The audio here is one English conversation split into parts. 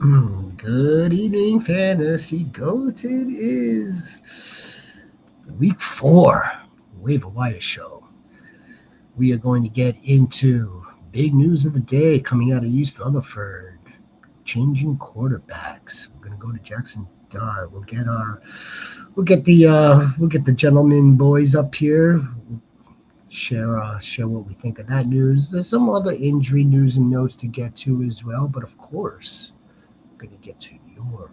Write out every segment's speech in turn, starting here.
Good evening, Fantasy Goats. It is week 4, Waiver Wire Show. We are going to get into big news of the day coming out of East Rutherford. Changing quarterbacks. We're going to go to Jackson Dart. We'll get the gentlemen boys up here. Share what we think of that news. There's some other injury news and notes to get to as well, but of course, we're going to get to your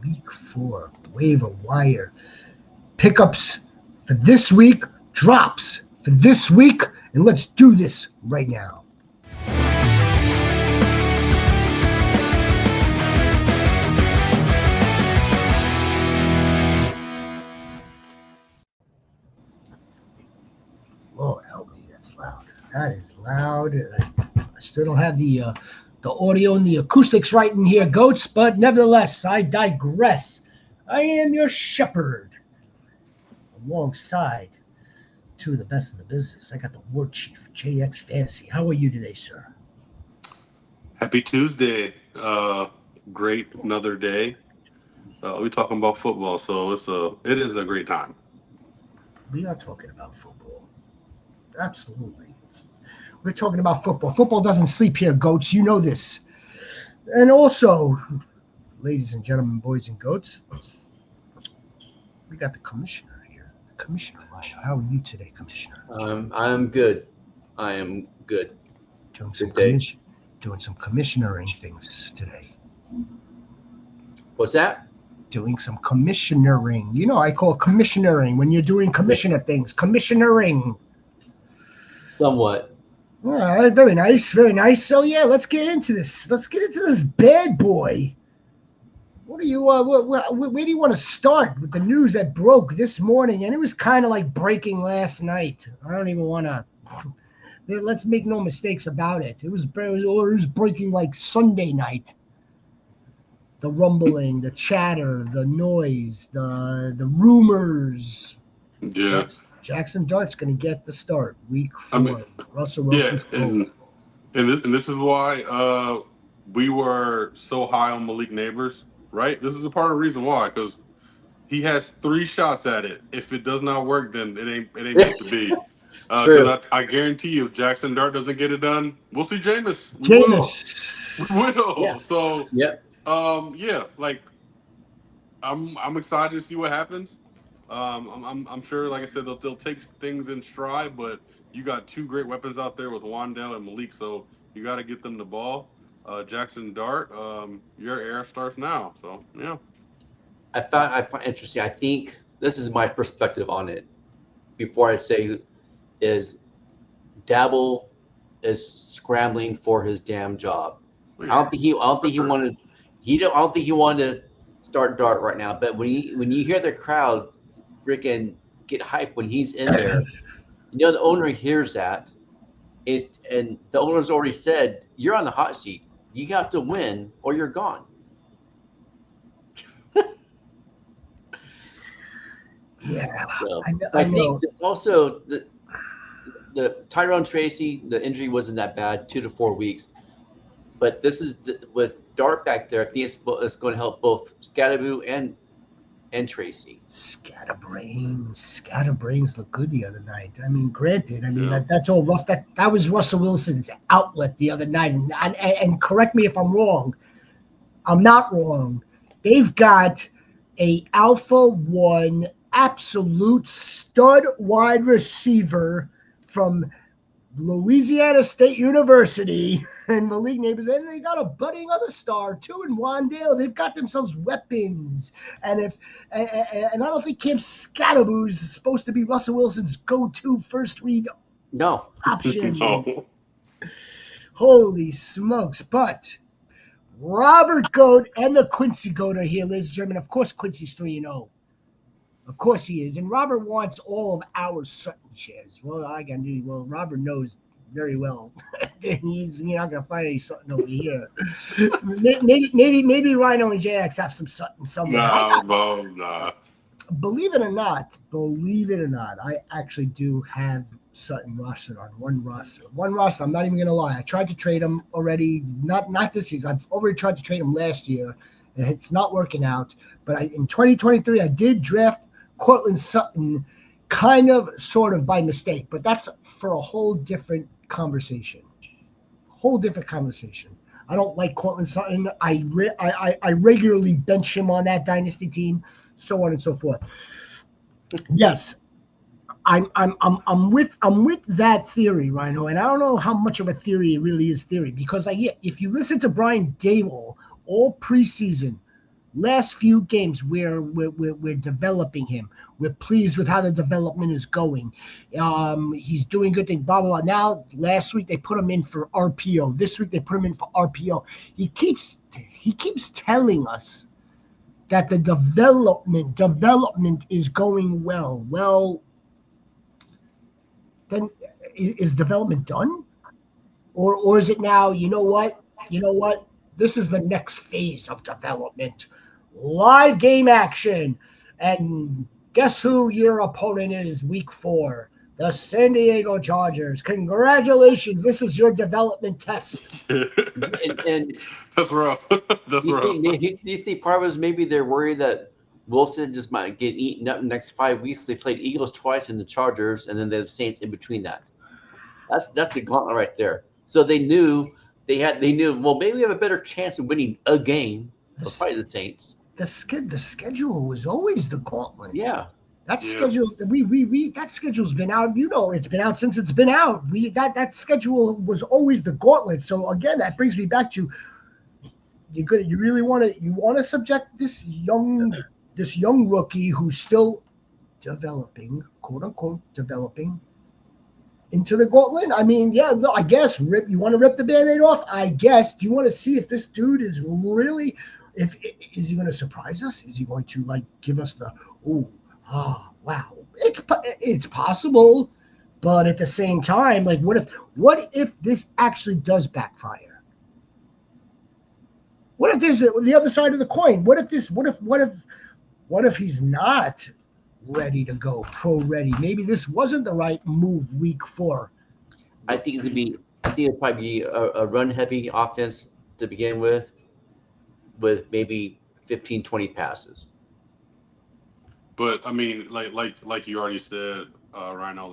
week 4 waiver wire pickups for this week, drops for this week, and let's do this right now. Lord help me, that's loud. That is loud. I still don't have the audio and the acoustics right in here, Goats, but nevertheless, I digress. I am your shepherd, alongside two of the best in the business. I got the War Chief, JX Fantasy. How are you today, sir? Happy Tuesday. Great another day. We're talking about football, so it is a great time. We are talking about football. Absolutely. We're talking about football. Football doesn't sleep here, Goats. You know this. And also, ladies and gentlemen, boys and goats, we got the commissioner here. Commissioner Rush, how are you today, Commissioner? I'm good. I am good. Doing some commissionering things today. What's that? Doing some commissionering. You know, I call it commissionering when you're doing commissioner things. Commissionering. Somewhat. All right, very nice, very nice. So yeah, let's get into this. Let's get into this bad boy. What do you? Where do you want to start with the news that broke this morning? And it was kind of like breaking last night. I don't even want to. Let's make no mistakes about it. It was breaking like Sunday night. The rumbling, the chatter, the noise, the rumors. Yeah. Jackson Dart's going to get the start week 4. Russell Wilson's and this is why we were so high on Malik Neighbors, right? This is a part of the reason why, because he has 3 shots at it. If it does not work, then it ain't meant to be. Because I guarantee you, if Jackson Dart doesn't get it done, we'll see Jameis. We will. Yeah. So yeah. Like I'm excited to see what happens. I'm sure, like I said, they'll take things in stride, but you got 2 great weapons out there with Wandale and Malik, so you got to get them the ball. Jackson Dart, your era starts now, so yeah. I find interesting. I think this is my perspective on it. Before I say, is Dabble is scrambling for his damn job. I don't think he wanted. I don't think he wanted to start Dart right now. But when you hear the crowd freaking get hyped when he's in there, the owner hears that, and the owner's already said, you're on the hot seat. You have to win or you're gone. Yeah. So, I think this also the Tyrone Tracy, the injury wasn't that bad, 2 to 4 weeks. But this is with Dart back there. I think it's going to help both Scatterboo and Tracy. Scatterbrains looked good the other night. I mean, granted, that's all Russ. That was Russell Wilson's outlet the other night. And correct me if I'm wrong. I'm not wrong. They've got a Alpha 1 absolute stud wide receiver from Louisiana State University and Malik Neighbors, and they got a budding other star too in Wandale. They've got themselves weapons, and I don't think Cam Scatterboo is supposed to be Russell Wilson's go-to first read option. No. Holy smokes! But Robert Goat and the Quincy Goat are here, ladies and gentlemen. Of course, Quincy's 3-0. Of course he is. And Robert wants all of our Sutton shares. Well, Robert knows very well. You're not going to find any Sutton over here. maybe Rhino and JX have some Sutton somewhere. Nah. believe it or not, I actually do have Sutton rostered on one roster. One roster. I'm not even gonna lie. I tried to trade him already. Not this season. I've already tried to trade him last year, and it's not working out. But in 2023, I did draft Cortland Sutton, kind of, sort of by mistake. But that's for a whole different conversation. I don't like Cortland Sutton. I regularly bench him on that dynasty team, so on and so forth. Yes, I'm with that theory, Rhino, and I don't know how much of a theory it really is theory, because if you listen to Brian Daboll all preseason, last few games we're developing him. We're pleased with how the development is going. He's doing good things, blah, blah, blah. Now, last week they put him in for RPO. This week they put him in for RPO. He keeps telling us that the development is going well. Well, then is development done? Or is it now, you know what? This is the next phase of development. Live game action. And guess who your opponent is week 4? The San Diego Chargers. Congratulations. This is your development test. and that's rough. That's rough. Do you think part of it is maybe they're worried that Wilson just might get eaten up in the next 5 weeks? They played Eagles twice and the Chargers, and then they have Saints in between that. That's the gauntlet right there. So they knew, well, maybe we have a better chance of winning a game. So probably the Saints. The schedule was always the gauntlet. Yeah. That schedule, that schedule's been out. It's been out since it's been out. That schedule was always the gauntlet. So again, that brings me back to you really want to subject this young rookie who's still developing, quote unquote, developing, into the gauntlet? I mean, yeah, no, I guess you want to rip the Band-Aid off? I guess. Do you want to see if this dude is really, is he going to surprise us? Is he going to give us the, wow? It's possible, but at the same time, what if this actually does backfire? What if there's the other side of the coin? What if he's not ready to go, pro ready? Maybe this wasn't the right move week 4. I think it'd probably be a run heavy offense to begin with maybe 15, 20 passes. But I mean, like you already said, Rhino,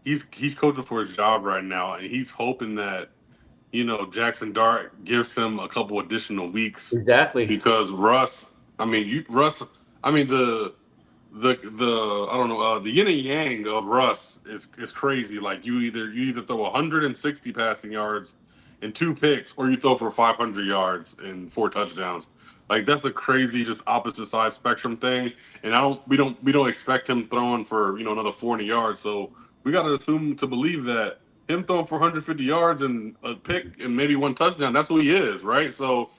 he's coaching for his job right now, and he's hoping that Jackson Dart gives him a couple additional weeks. Exactly. Because Russ, the I don't know, the yin and yang of Russ is crazy. Like you either throw 160 passing yards and 2 picks, or you throw for 500 yards and 4 touchdowns. Like that's a crazy, just opposite side spectrum thing. And we don't expect him throwing for another 40 yards. So we got to assume to believe that him throwing for 150 yards and a pick and maybe 1 touchdown, that's who he is, right? So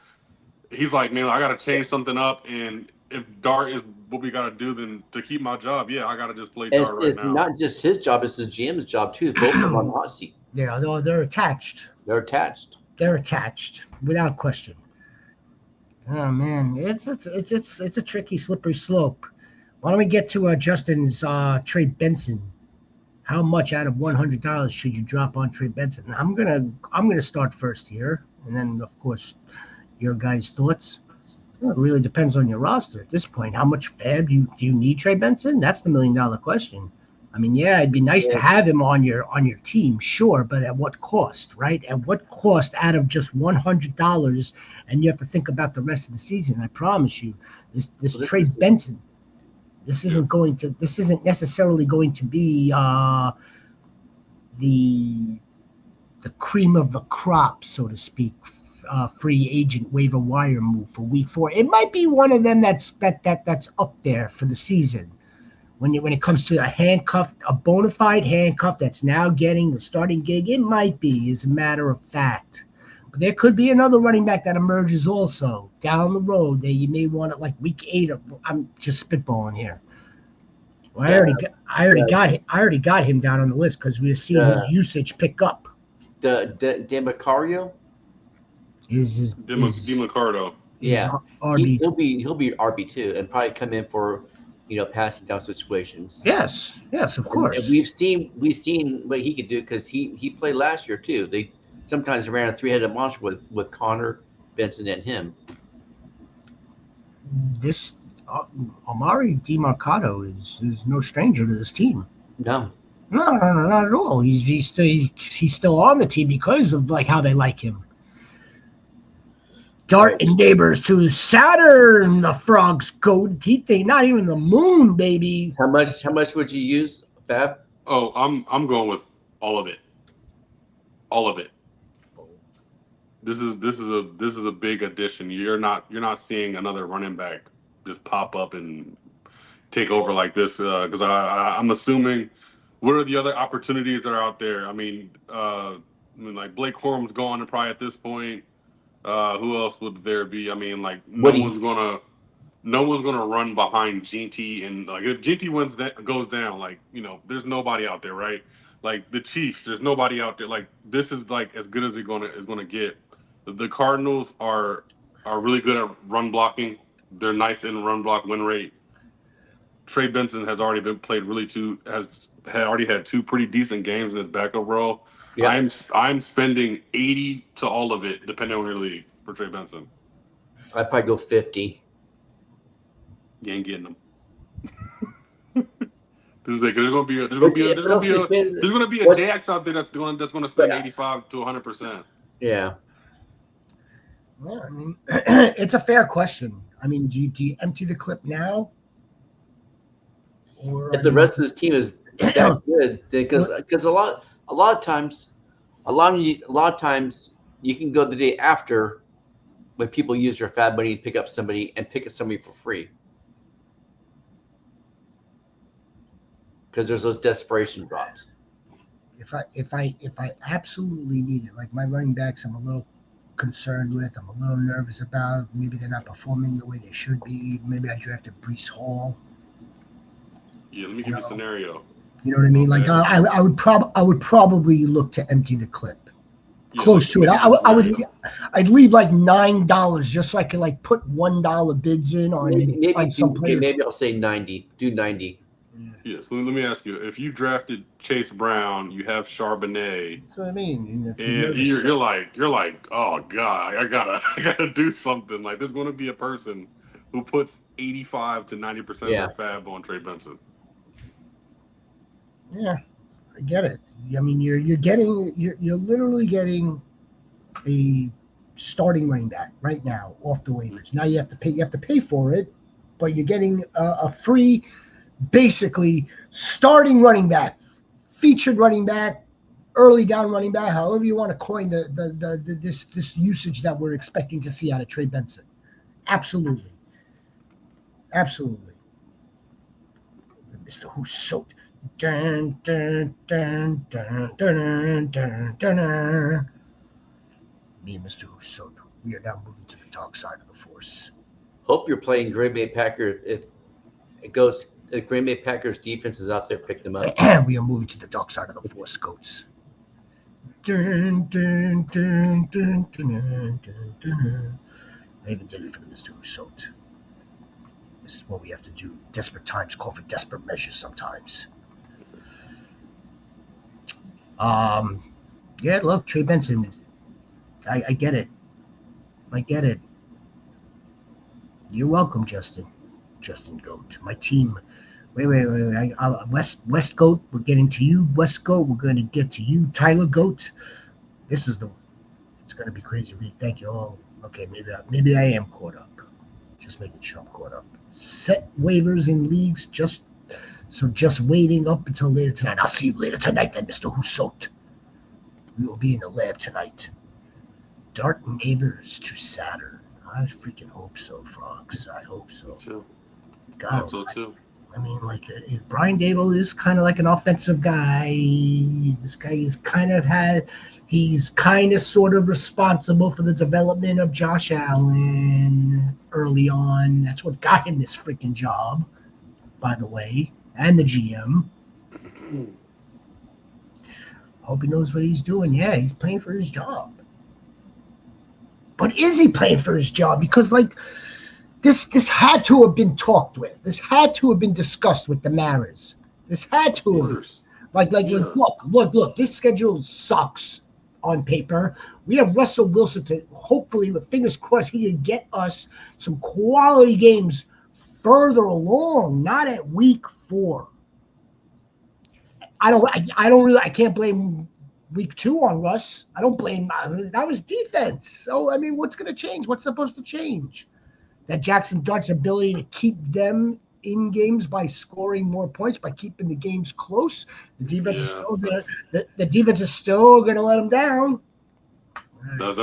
he's like, man, I got to change something up. And if Dart is what we got to do, then to keep my job, I got to just play Dart right now. It's not just his job; it's the GM's job too. Both of them on the hot seat. Yeah, they're attached. They're attached, without question. Oh man, it's a tricky, slippery slope. Why don't we get to Justin's Trey Benson? How much out of $100 should you drop on Trey Benson? I'm gonna start first here, and then of course your guys' thoughts. Well, it really depends on your roster at this point. How much fab do you need Trey Benson? That's the $1 million question. I mean, yeah, it'd be nice to have him on your team, sure, but at what cost, right? At what cost out of just $100? And you have to think about the rest of the season. I promise you, this Trey Benson, this isn't necessarily going to be the cream of the crop, so to speak. Free agent waiver wire move for week 4. It might be one of them that's up there for the season. When it comes to a bona fide handcuff that's now getting the starting gig, it might be, as a matter of fact. But there could be another running back that emerges also down the road that you may want it week 8. I'm just spitballing here. Well, I already got him down on the list because we're seeing his usage pick up. DeMacario? DeMarcado. Yeah, RB. he'll be RB2 and probably come in for passing down situations. Yes, of course. And we've seen what he could do because he played last year too. They sometimes ran a 3-headed monster with Connor, Benson, and him. This Amari DiMercato is no stranger to this team. No, not at all. He's still on the team because of like how they like him. Dart and neighbors to Saturn, the frogs go. He think not even the moon, baby. How much would you use, Fab? Oh, I'm going with all of it. All of it. This is a big addition. You're not seeing another running back just pop up and take over like this because I'm assuming what are the other opportunities that are out there? I mean, like Blake Corum's gone and probably at this point. Who else would there be? I mean, like no one's gonna run behind GT, and like if GT goes down, like there's nobody out there, right? Like the Chiefs, there's nobody out there. Like this is like as good as it's gonna get. The Cardinals are really good at run blocking. They're nice in run block win rate. Trey Benson has already already had 2 pretty decent games in his backup role. Yep. I'm spending 80 to all of it, depending on your league, for Trey Benson. I'd probably go 50. You ain't getting them. There's gonna be a Jax out there that's gonna spend 85 to 100%. Yeah. Well, I mean, it's a fair question. I mean, do you empty the clip now? Or if the rest of this team is that good, because a lot of times you can go the day after when people use your Fab money to pick up somebody for free. Because there's those desperation drops. If I absolutely need it, like my running backs, I'm a little concerned with. I'm a little nervous about. Maybe they're not performing the way they should be. Maybe I drafted Breece Hall. Yeah, let me give you a scenario. You know what I mean? Like I would probably look to empty the clip. Yeah, close to it. I'd leave like $9 just so I could like put $1 bids in on some players. Maybe I'll say 90. Do 90. Yeah, so let me ask you: if you drafted Chase Brown, you have Charbonnet. That's what I mean. And you're like, oh god, I gotta do something. Like there's going to be a person who puts 85 to 90% of their fab on Trey Benson. Yeah, I get it. I mean, you're literally getting a starting running back right now off the waivers. Now you have to pay for it, but you're getting a free. Basically, starting running back, featured running back, early down running back, however you want to coin this usage that we're expecting to see out of Trey Benson. Absolutely. Mr. Who's so dun, dun, dun, dun, dun, dun, dun, dun. Me and Mr. Who's so we are now moving to the dark side of the force. Hope you're playing Green Bay Packers if it goes. The Green Bay Packers defense is out there, pick them up. We are moving to the dark side of the force, goats. Dun, dun, dun, dun, dun, dun, dun. I even did it for the Mr. Who Soaked. This is what we have to do. Desperate times call for desperate measures sometimes. Yeah, look, Trey Benson. I get it. You're welcome, Justin Goat. My team. Wait. West Goat, we're getting to you. West Goat, we're going to get to you. Tyler Goat. It's going to be crazy week. Thank you all. Okay, maybe I am caught up. Just making sure I'm caught up. Set waivers in leagues, just waiting up until later tonight. I'll see you later tonight then, Mr. Who Soaked. We will be in the lab tonight. Dart neighbors to Saturn. I freaking hope so, frogs. I hope so. God, I hope so too. I mean, like Brian Dable is kind of like an offensive guy. This guy he's kind of sort of responsible for the development of Josh Allen early on. That's what got him this freaking job, by the way, and the GM. I hope he knows what he's doing. Yeah, he's playing for his job. But is he playing for his job? Because, like, this had to have been talked with. This had to have been discussed with the Maras. This had to have been. Look, this schedule sucks on paper. We have Russell Wilson to hopefully, with fingers crossed, he can get us some quality games further along, not at week 4. I can't blame week 2 on Russ. I don't blame that was defense. So I mean, what's going to change? What's supposed to change? That Jackson Dart's ability to keep them in games by scoring more points, by keeping the games close. The defense is still gonna let them down. That's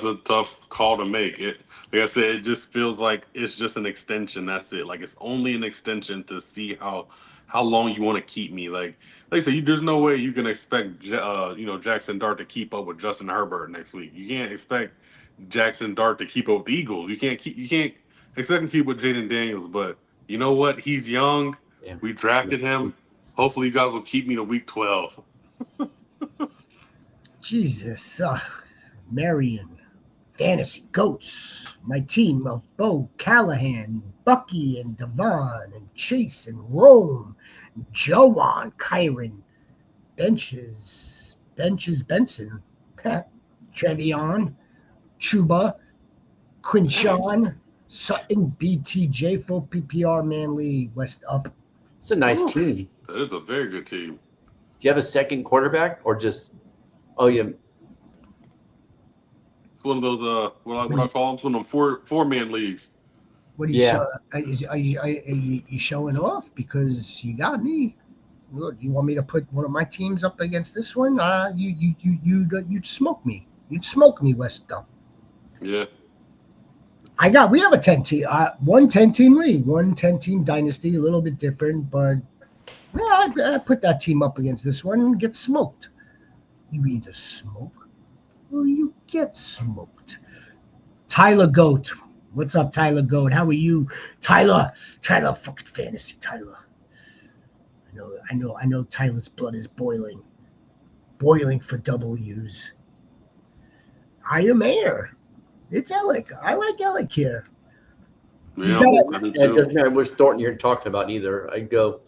a tough call to make. Like I said, it just feels like it's just an extension. That's it. Like it's only an extension to see how long you want to keep me. Like I said, there's no way you can expect Jackson Dart to keep up with Justin Herbert next week. You can't expect Jackson Dart to keep up with the Eagles. You can't expect him to keep with Jaden Daniels. But you know what? He's young. Yeah. We drafted him. Hopefully, you guys will keep me to week 12. Jesus. Marion, Fantasy Goats, my team of Bo, Callahan, Bucky, and Devon, and Chase, and Rome, Joan, Kyron, Benches, Benson, Pat, Trevion, Chuba, Quinshawn, Sutton, BTJ, full PPR, Man League, West Up. It's a nice team. That is a very good team. Do you have a second quarterback or just? Oh yeah. It's one of those what I call them? It's one of them four-man leagues. What are you are you showing off because you got me? Look, you want me to put one of my teams up against this one? You'd smoke me. You'd smoke me, West Up. Yeah. We have a 10-team, 10-team league, 10-team dynasty, a little bit different, but I put that team up against this one and get smoked. You either smoke or you get smoked. Tyler Goat. What's up, Tyler Goat? How are you? Tyler fucking fantasy, Tyler. I know Tyler's blood is boiling for W's. I am Mayor. It's Alec. I like Alec here. Yeah, it doesn't matter which Thornton you're talking about either. I go.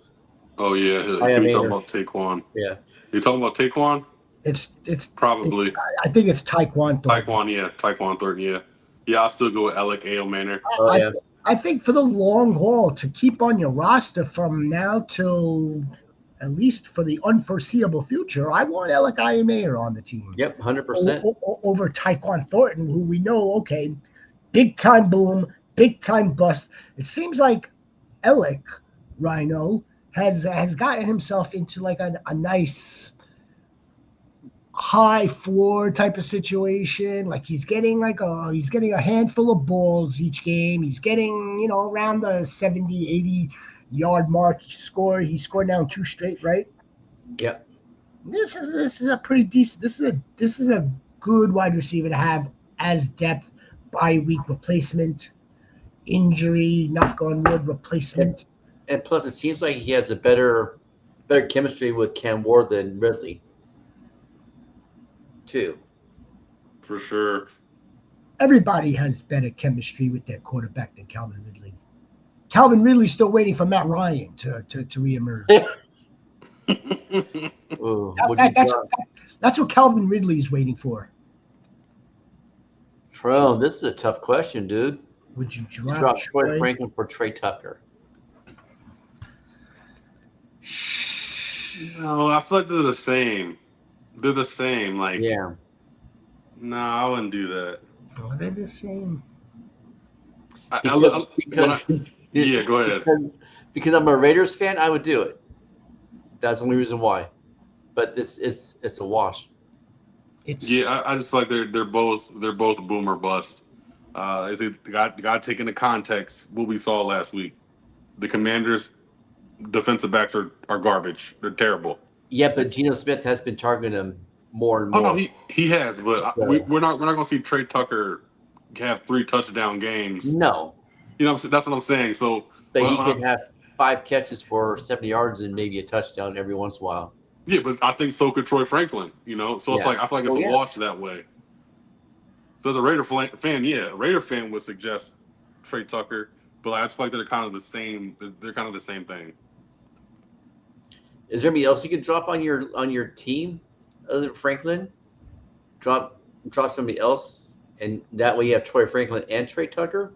Oh yeah, you're talking about Taquan. Yeah, you're talking about Taquan. It's probably. I think it's Taquan Thornton. Taquan Thornton. Yeah. I'll still go with Alec A. Manor. I think for the long haul to keep on your roster from now till at least for the unforeseeable future, I want Alec Mayer on the team. Yep, 100%. Over Taquan Thornton, who we know, okay, big time boom, big time bust. It seems like Alec Rhino has gotten himself into like a nice high floor type of situation. Like he's getting a handful of balls each game. He's getting, around the 70, 80 yard mark. He scored down 2 straight, right? Yep. This is a pretty decent. This is a good wide receiver to have as depth, bye week replacement, injury, knock on wood replacement. And plus, it seems like he has a better chemistry with Cam Ward than Ridley, too. For sure. Everybody has better chemistry with their quarterback than Calvin Ridley. Calvin Ridley's still waiting for Matt Ryan to reemerge. That's what Calvin Ridley's waiting for. Bro, this is a tough question, dude. Would you drop Troy Franklin for Trey Tucker? No, I feel like they're the same. They're the same. Like, yeah. No, I wouldn't do that. Are they the same? Yeah, go ahead. Because I'm a Raiders fan, I would do it. That's the only reason why. But it's a wash. I just feel like they're both boom or bust. Got taken into context what we saw last week. The Commanders' defensive backs are garbage. They're terrible. Yeah, but Geno Smith has been targeting them more and more. Oh no, he has, but we're not going to see Trey Tucker have 3 touchdown games. No. That's what I'm saying. So, but he can have 5 catches for 70 yards and maybe a touchdown every once in a while. Yeah, but I think so could Troy Franklin. So it's like I feel like it's a wash that way. So as a Raider fan, a Raider fan would suggest Trey Tucker. but I just feel like they're kind of the same. They're kind of the same thing. Is there anybody else you could drop on your team other than Franklin? Drop somebody else, and that way you have Troy Franklin and Trey Tucker.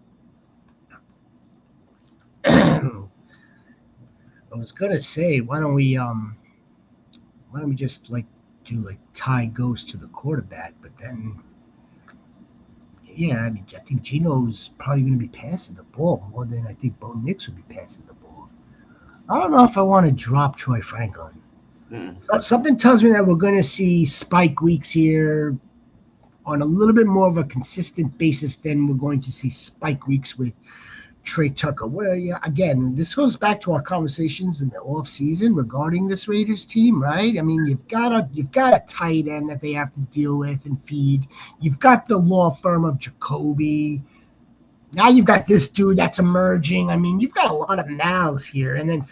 I was gonna say, why don't we just do Ty goes to the quarterback, but then yeah, I mean I think Gino's probably gonna be passing the ball more than I think Bo Nix would be passing the ball. I don't know if I want to drop Troy Franklin. So, something tells me that we're going to see spike weeks here on a little bit more of a consistent basis than we're going to see spike weeks with Trey Tucker. Well, yeah, again, this goes back to our conversations in the off season regarding this Raiders team, right? I mean, you've got a tight end that they have to deal with and feed. You've got the law firm of Jacoby. Now you've got this dude that's emerging. I mean, you've got a lot of mouths here, and then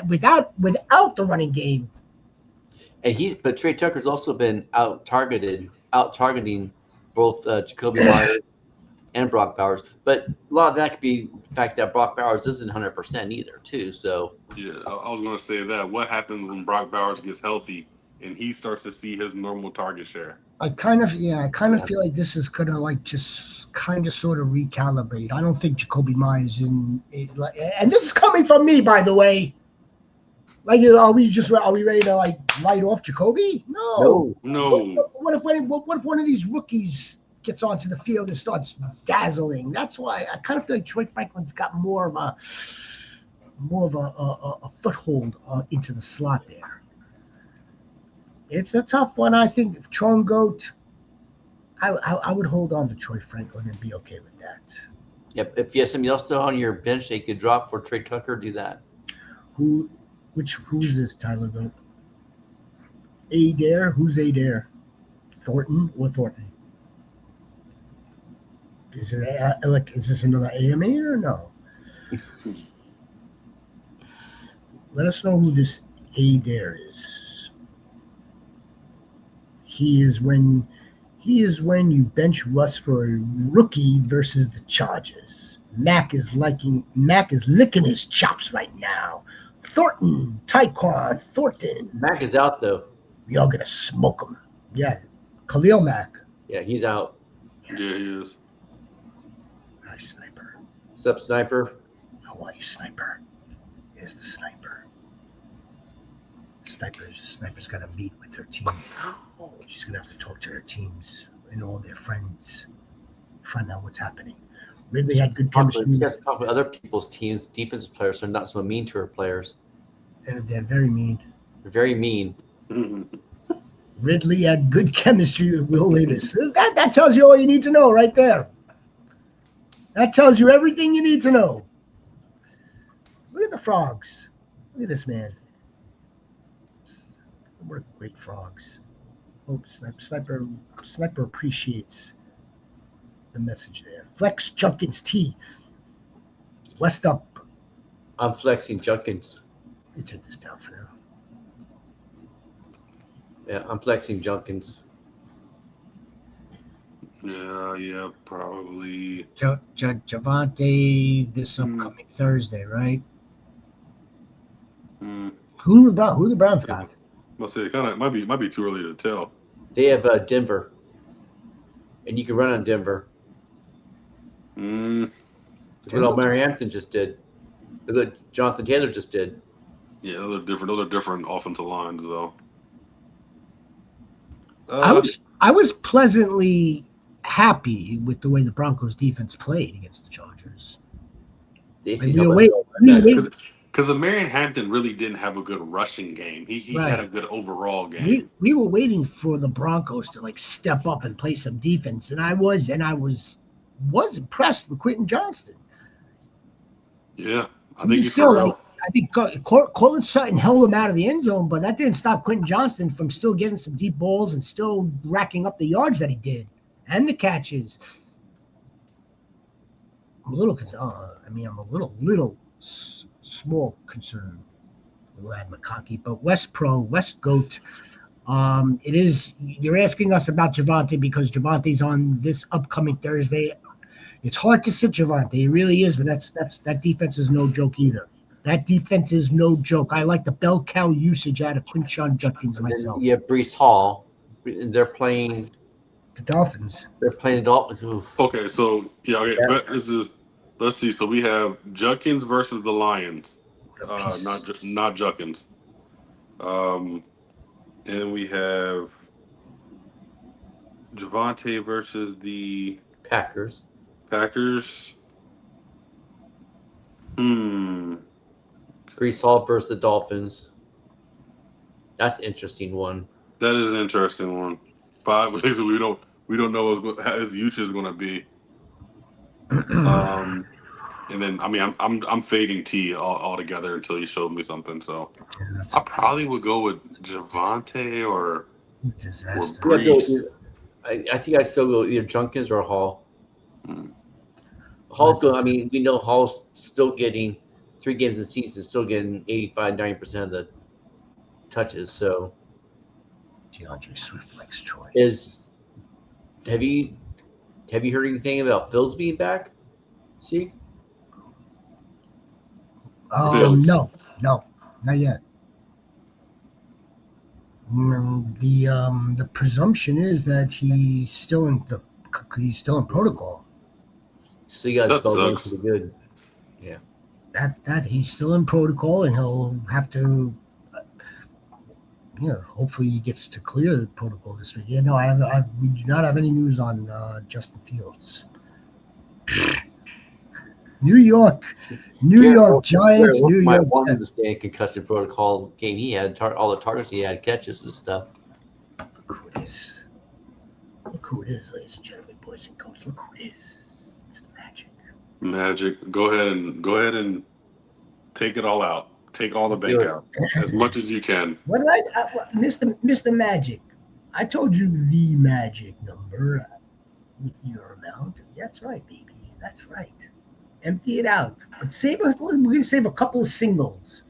without the running game. But Trey Tucker's also been out targeting both Jacoby Myers and Brock Bowers. But a lot of that could be the fact that Brock Bowers isn't 100% either, too. So yeah, I was going to say that. What happens when Brock Bowers gets healthy and he starts to see his normal target share? I kind of feel like this is gonna just kind of sort of recalibrate. I don't think Jacoby Myers and this is coming from me, by the way. Are we ready to write off Jacoby? No. What if one of these rookies gets onto the field and starts dazzling? That's why I kind of feel like Troy Franklin's got more of a foothold into the slot there. It's a tough one. I think Tron Goat, I would hold on to Troy Franklin and be okay with that. Yep. If you have somebody else on your bench that you could drop for Trey Tucker, do that. Who's this, Tyler Goat? Adair? Who's Adair? Thornton or Thornton? Is this another AMA or no? Let us know who this Adair is. He is when you bench Russ for a rookie versus the Chargers. Mac is licking his chops right now. Thornton, Tyquan, Thornton. Mac is out though. Y'all gonna smoke him. Yeah. Khalil Mack. Yeah, he's out. Yeah, he is. Hi, Sniper. What's up, Sniper? How are you, Sniper? Here's the Sniper. Sniper's got to meet with her team. She's going to have to talk to her teams and all their friends. Find out what's happening. Ridley had good chemistry. She has to talk with other people's teams, defensive players, so they're not so mean to her players. They're very mean. They're very mean. Ridley had good chemistry with Will Levis. That tells you all you need to know right there. That tells you everything you need to know. Look at the frogs. Look at this man. What great frogs. Oh, Sniper appreciates the message there. Flex Junkins T. West up. I'm flexing Junkins. Let me take this down for now. Yeah, I'm flexing Junkins. Yeah, probably. Javante this upcoming Thursday, right? Who the Browns got? I'll say it might be too early to tell. They have Denver, and you can run on Denver. Look what Mary Hampton just did. Look what Jonathan Taylor just did. Yeah, those are different offensive lines, though. I was pleasantly happy with the way the Broncos defense played against the Chargers. Because Marion Hampton really didn't have a good rushing game. He had a good overall game. We were waiting for the Broncos to step up and play some defense, and I was impressed with Quentin Johnston. Yeah, I think Cortland Sutton held him out of the end zone, but that didn't stop Quentin Johnston from still getting some deep balls and still racking up the yards that he did and the catches. I'm a little small concern with Lad McConkey, but West Goat. You're asking us about Javante because Javante's on this upcoming Thursday. It's hard to sit Javonte. It really is, but that defense is no joke either. That defense is no joke. I like the bell cow usage out of Quinshon Judkins myself. Then you have Brees Hall. They're playing the Dolphins. They're playing the Dolphins. Oof. Okay, so but this is. Let's see. So we have Judkins versus the Lions. Not Judkins. And we have Javonte versus the Packers. Brees Hall versus the Dolphins. That's an interesting one. That is an interesting one. But basically, we don't know what his usage is going to be. And then I'm fading T altogether until he showed me something. So I probably would go with Javonte or Brees. I think I still go either Junkins or Hall. Hall's going. I mean, we know Hall's still getting 3 games a season, still getting 85-90% of the touches. So DeAndre Swift likes Troy. Have you heard anything about Fields being back? See? No, not yet. The presumption is that he's still in protocol. So you guys both pretty good. Yeah. That he's still in protocol, and he'll have to. Hopefully he gets to clear the protocol this week. Yeah, no, we do not have any news on Justin Fields. New York Giants. New York wanted to stay in concussion protocol game. He had all the targets he had, catches and stuff. Look who it is. Look who it is, ladies and gentlemen, boys and girls. Look who it is. Mr. Magic. Go ahead and take it all out. Take all the bank out as much as you can. What did Mr. Magic? I told you the magic number with your amount. That's right, baby. That's right. Empty it out. But we're going to save a couple of singles.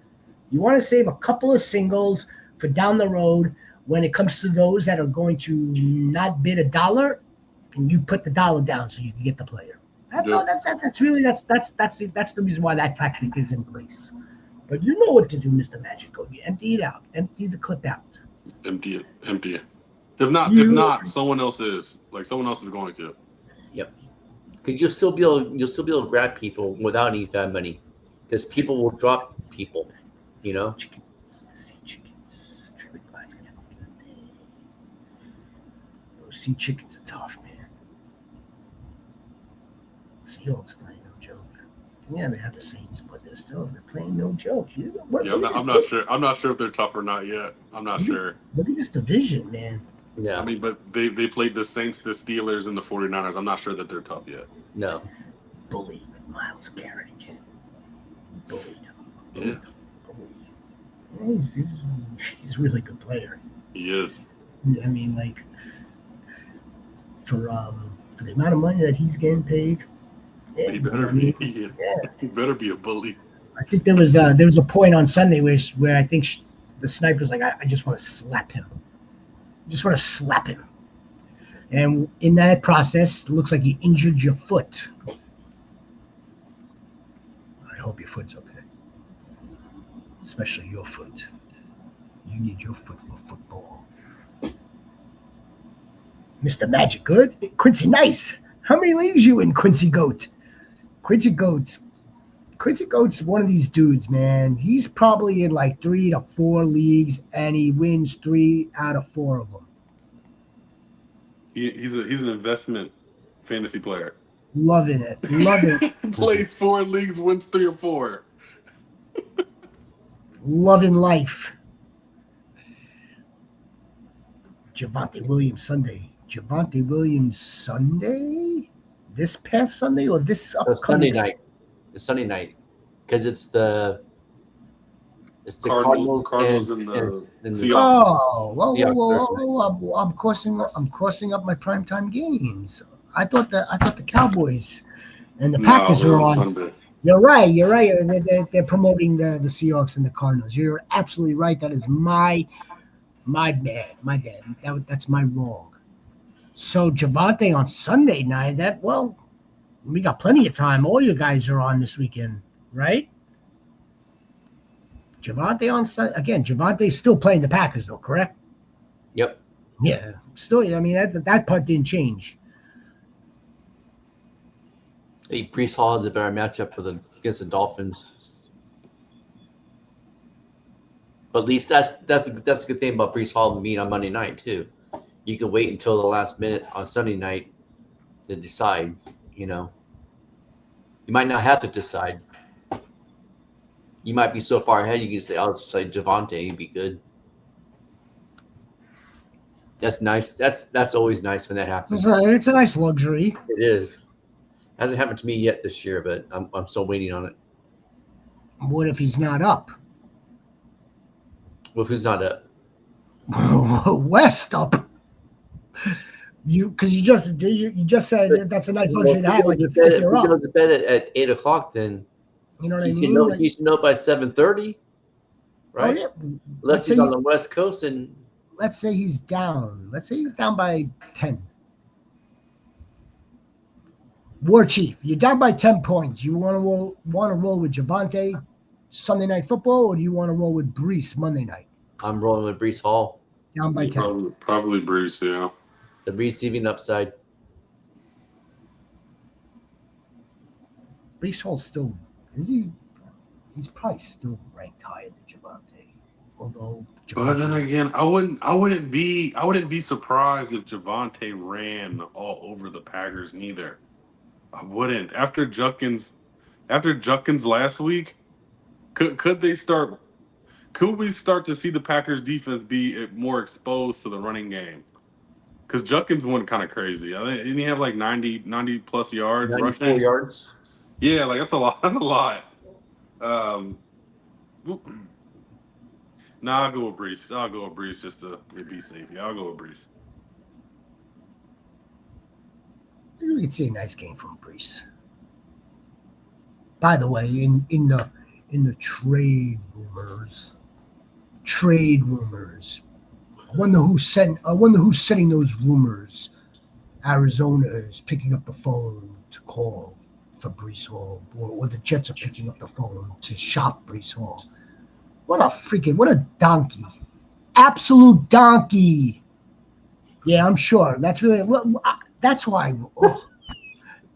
You want to save a couple of singles for down the road when it comes to those that are going to not bid $1, and you put the $1 down so you can get the player. That's all. That's the reason why that tactic is in place. But you know what to do, Mr. Magico. You empty it out. Empty the clip out. Empty it. If not, someone else is going to. Yep. Because you'll still be able to grab people without any fat money, because people will drop people, Chickens. Those sea chickens are tough, man. Seahawks playing no joke. Yeah, they have the Saints, but they're playing no joke. I'm not sure. I'm not sure if they're tough or not yet. I'm not sure. Look at this division, man. Yeah. I mean, but they played the Saints, the Steelers, and the 49ers. I'm not sure that they're tough yet. No. Bully Myles Garrett again. Bully. Yeah. Bully. He's a really good player. He is. I mean, like, for the amount of money that he's getting paid. Yeah, he better be a bully. I think there was a point on Sunday where I think the sniper's like, I just want to slap him. And in that process, it looks like you injured your foot. I hope your foot's okay. Especially your foot. You need your foot for football. Mr. Magic, good. Quincy, nice. How many leagues you in, Quincy Goat? Quincy Goat's one of these dudes, man. He's probably in like 3 to 4 leagues, and he wins 3 out of 4 of them. He's an investment fantasy player. Loving it. Plays 4 leagues, wins 3 or 4. Loving life. Javonte Williams Sunday? This past Sunday or this upcoming? Sunday night. It's Sunday night, because it's the Cardinals and the Seahawks. Whoa! I'm crossing up my primetime games. I thought the Cowboys and the Packers were on Sunday. You're right. They're promoting the Seahawks and the Cardinals. You're absolutely right. That is my bad. That's my wrong. So Javonte on Sunday night. We got plenty of time. All you guys are on this weekend, right? Javonte on Sunday. Again, Javante's still playing the Packers, though, correct? Yep. Yeah. Still, I mean, that part didn't change. Hey, Brees Hall is a better matchup against the Dolphins. But at least that's a good thing about Brees Hall being on Monday night, too. You can wait until the last minute on Sunday night to decide, you know. You might not have to decide. You might be so far ahead, you can say, I'll say Javonte, he'd be good. That's nice. That's always nice when that happens. It's a nice luxury. It is. Hasn't happened to me yet this year, but I'm still waiting on it. What if he's not up? Well, who's not up? West up. Because you just said that's a nice luxury to have. Like if you're up, goes to bed at 8 o'clock, then you know what I you mean. You should know by 7:30, right? Oh, yeah. Unless he's on the West Coast, and let's say he's down. Let's say he's down by 10. War Chief, you're down by 10 points. You want to roll with Javonte Sunday Night Football, or do you want to roll with Brees Monday night? I'm rolling with Brees Hall. Down by 10. Probably Brees, yeah. The receiving upside. Brees Hall still is he? He's probably still ranked higher than Javonte. Although, but then again, I wouldn't be surprised if Javonte ran all over the Packers neither. I wouldn't. After Judkins last week, could we start to see the Packers defense be more exposed to the running game? Because Judkins went kind of crazy. Didn't he have like 90 plus yards 94 rushing? yards. Yeah, like that's a lot. That's a lot. I'll go with Brees. I'll go with Brees just to be safe. Yeah, I'll go with Brees. I think we could see a nice game from Brees. By the way, in the trade rumors, I wonder who's sending those rumors. Arizona is picking up the phone to call for Brees Hall, or the Jets are picking up the phone to shop Brees Hall. What a donkey. Absolute donkey. Yeah, I'm sure. That's why.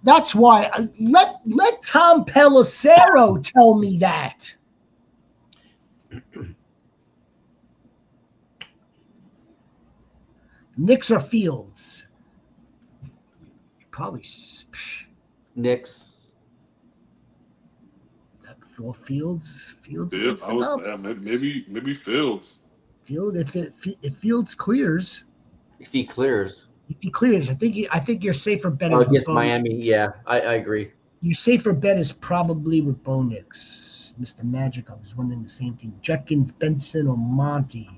That's why. Let Tom Pelissero tell me that. Knicks or Fields? Probably Knicks. For Fields. Yeah, maybe Fields. If Fields clears. If he clears. I think your safer bet is against Miami. Yeah, I agree. Your safer bet is probably with Bo Nix. Mr. Magic, I was wondering the same thing. Judkins, Benson, or Monty?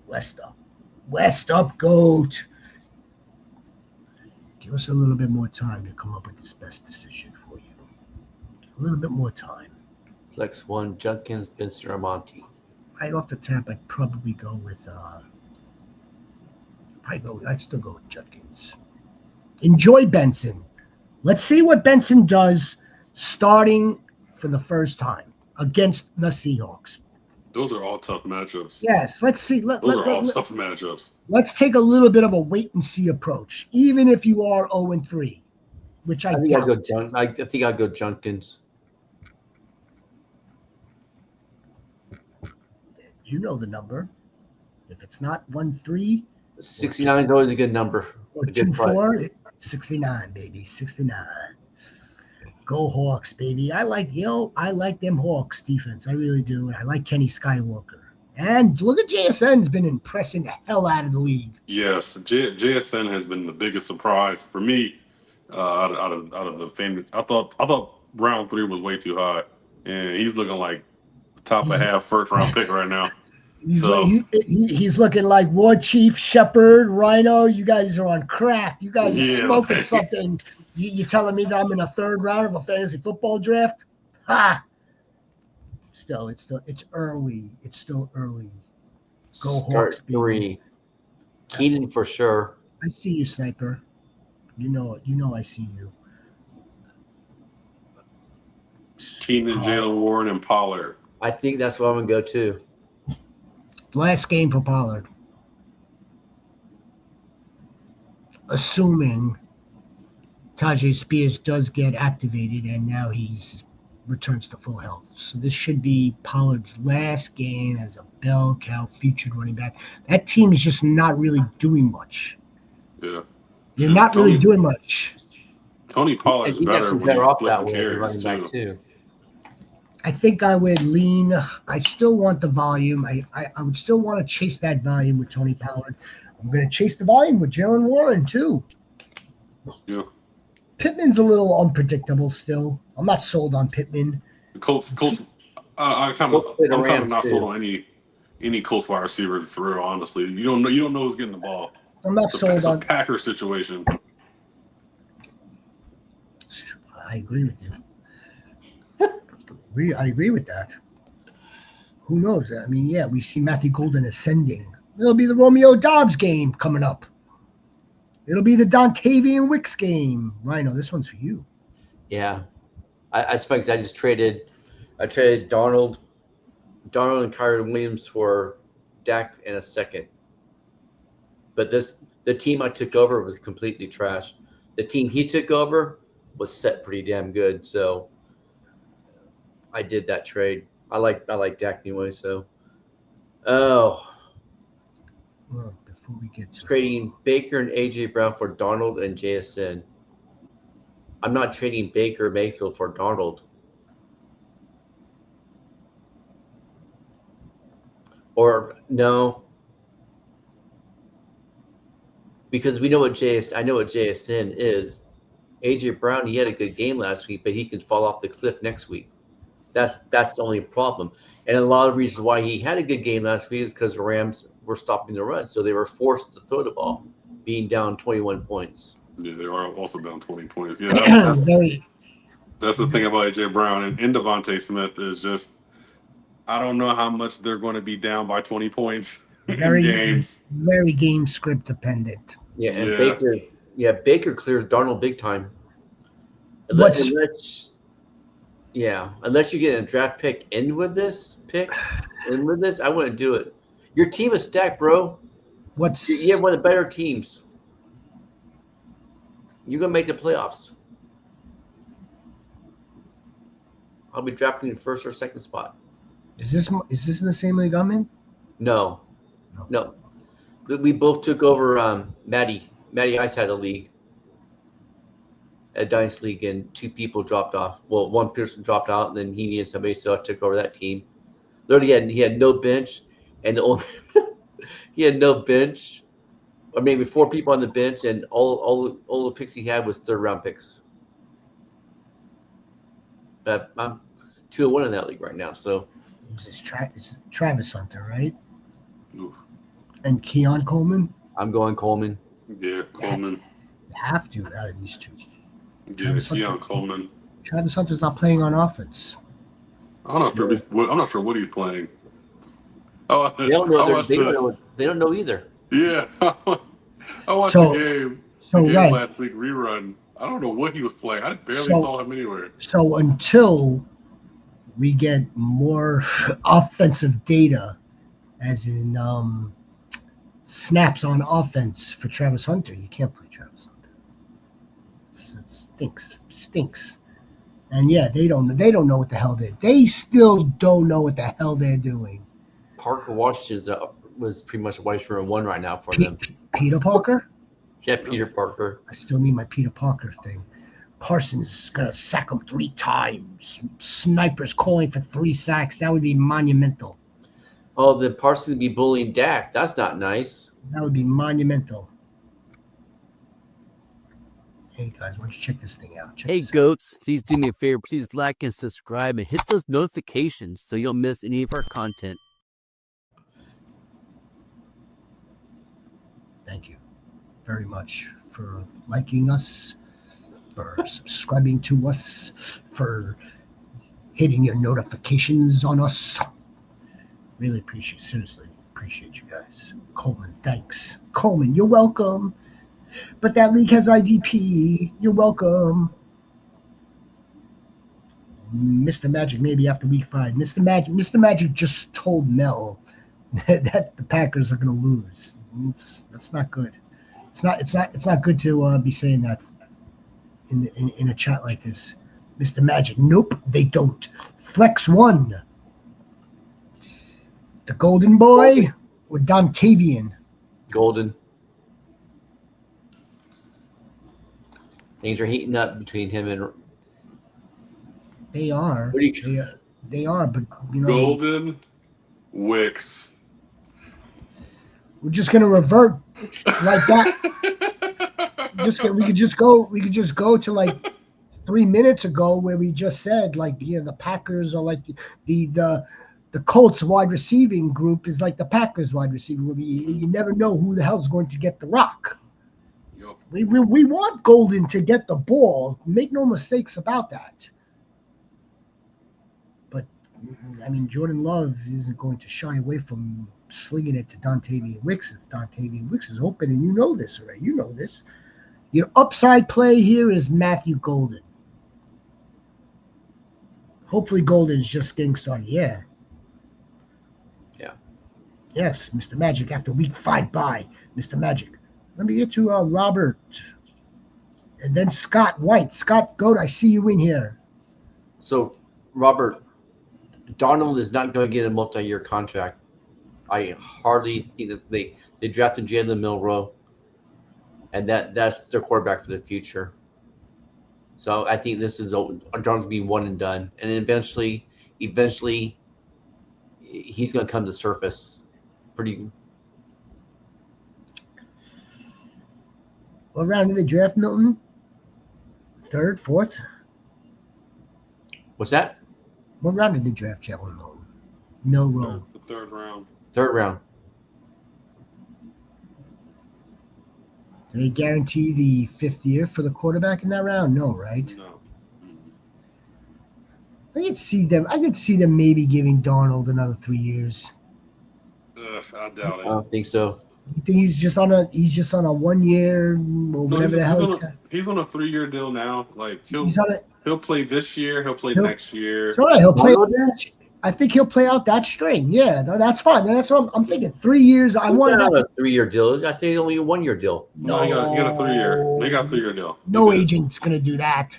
West up, GOAT. Give us a little bit more time to come up with this best decision for you. A little bit more time. Flex one, Judkins, Benson, or Monty. Right off the tap, I'd probably go with I'd still go with Judkins. Enjoy Benson. Let's see what Benson does starting for the first time against the Seahawks. Those are all tough matchups. Yes, let's see. Those are all tough matchups. Let's take a little bit of a wait and see approach, even if you are 0-3, which I think doubt. I think I'd go Judkins. You know the number. If it's not 1-3, 69 is always a good number. Or 2-4, 69, baby, 69. Go Hawks, baby. I like them Hawks defense. I really do. I like Kenny Skywalker. And look at JSN's been impressing the hell out of the league. Yes, JSN has been the biggest surprise for me out of the famous. I thought round 3 was way too high, and he's looking like top of half first round pick right now. He's looking like War Chief, Shepard, Rhino. You guys are on crack. You guys are smoking something. You telling me that I'm in a third round of a fantasy football draft? Ha! It's early. It's still early. Go Hawks, baby. 3. Keenan for sure. I see you, Sniper. You know I see you. Keenan, Jalen Warren, and Pollard. I think that's what I'm going to go to. Last game for Pollard. Assuming Tajay Spears does get activated and now he's returns to full health. So this should be Pollard's last game as a bell cow featured running back. That team is just not really doing much. Yeah. They're not really doing much. Tony Pollard's better when he's splitting carries too. I think I would lean. I still want the volume. I would still want to chase that volume with Tony Pollard. I'm going to chase the volume with Jalen Warren too. Yeah. Pittman's a little unpredictable still. I'm not sold on Pittman. The Colts. I'm kind of not sold on any Colts wide receiver for real. Honestly, you don't know who's getting the ball. I'm not sold on the Packers situation. I agree with you. I agree with that. Who knows? I mean, yeah, we see Matthew Golden ascending. It'll be the Romeo Dobbs game coming up. It'll be the Dontavian Wicks game. Rhino, this one's for you. Yeah. I suppose I traded Darnold and Kyron Williams for Dak in a second. But the team I took over was completely trash. The team he took over was set pretty damn good. So I did that trade. I like Dak anyway, so Well, before we get to trading Baker and AJ Brown for Darnold and JSN. I'm not trading Baker Mayfield for Darnold. Or no. Because we know what I know what JSN is. AJ Brown, he had a good game last week, but he can fall off the cliff next week. That's the only problem. And a lot of reasons why he had a good game last week is because the Rams were stopping the run. So they were forced to throw the ball, being down 21 points. Yeah, they are also down 20 points. Yeah, that's the thing about AJ Brown and Devontae Smith is just I don't know how much they're going to be down by 20 points in games. Very game script dependent. Yeah, and Baker clears Darnold big time. Unless you get a draft pick in with this, I wouldn't do it. Your team is stacked, bro. You have one of the better teams. You're gonna make the playoffs. I'll be drafting in first or second spot. Is this in the same league I'm in? No. We both took over. Maddie Ice had a league, a Dynasty League, and two people dropped off. Well, one person dropped out, and then he needed somebody, so I took over that team. Literally, he had no bench, and he had no bench, or maybe four people on the bench, and all the picks he had was third-round picks. I'm 2-1 in that league right now, so. It's Travis Hunter, right? Oof. And Keon Coleman? I'm going Coleman. Yeah, Coleman. You have to out of these two. Yeah, Keon Coleman. Travis Hunter's not playing on offense. I'm not sure what he's playing. They don't know either. Yeah. I watched the game last week, rerun. I don't know what he was playing. I barely saw him anywhere. So until we get more offensive data, as in snaps on offense for Travis Hunter, you can't play Travis Hunter. It stinks. And yeah, they don't know what the hell they still don't know what the hell they're doing. Parker Washington was pretty much wide receiver 1 right now for them. Peter Parker? Yeah, Peter Parker. I still need my Peter Parker thing. Parsons is going to sack him 3 times. Snipers calling for 3 sacks. That would be monumental. Oh, the Parsons would be bullying Dak. That's not nice. That would be monumental. Hey, guys, why don't you check this thing out? Hey, Goats, please do me a favor. Please like and subscribe and hit those notifications so you don't miss any of our content. Thank you very much for liking us, for subscribing to us, for hitting your notifications on us. Really seriously appreciate you guys. Coleman, thanks. Coleman, you're welcome. But that league has IDP. You're welcome. Mr. Magic maybe after week 5. Mr. Magic just told Mel that the Packers are going to lose. That's not good. It's not good to be saying that in a chat like this. Mr. Magic, nope, they don't. Flex 1. The Golden Boy or Dontavian? Golden. Things are heating up between him and. They are. What do you? They are, but Golden Wicks. We're just gonna revert like that. We could just go to like 3 minutes ago where we just said like the Packers are like the Colts wide receiving group is like the Packers wide receiving group. You never know who the hell's going to get the rock. Yep. We want Golden to get the ball. Make no mistakes about that. But I mean, Jordan Love isn't going to shy away from slinging it to Dontavian Wicks. It's Dontavian Wicks is open, and you know this already. You know this. Your upside play here is Matthew Golden. Hopefully Golden is just getting started. Yeah. Yes, Mr. Magic after week 5 bye. Mr. Magic. Let me get to Robert. And then Scott White. Scott Goat, I see you in here. So, Robert, Darnold is not going to get a multi-year contract. I hardly think that they drafted Jalen Milroe, and that's their quarterback for the future. So I think this is Darnold's being one and done, and eventually he's going to come to surface. Pretty. What round did they draft Milton? 3rd, 4th? What's that? What round did they draft Jalen Milton? Milroe. The 3rd round. 3rd round. Do they guarantee the 5th year for the quarterback in that round? No, right? No. I could see them maybe giving Darnold another 3 years. I doubt it. I don't think so. You think he's just on a 1 year or whatever the hell he's on a 3-year deal now. Like he'll play this year. He'll play next year. It's all right. He'll play. I think he'll play out that string. Yeah, that's fine. That's what I'm thinking. 3 years. I want not a 3-year deal. I think only a 1-year deal. No, he got a 3-year. They got a 3-year deal. No agent's gonna do that.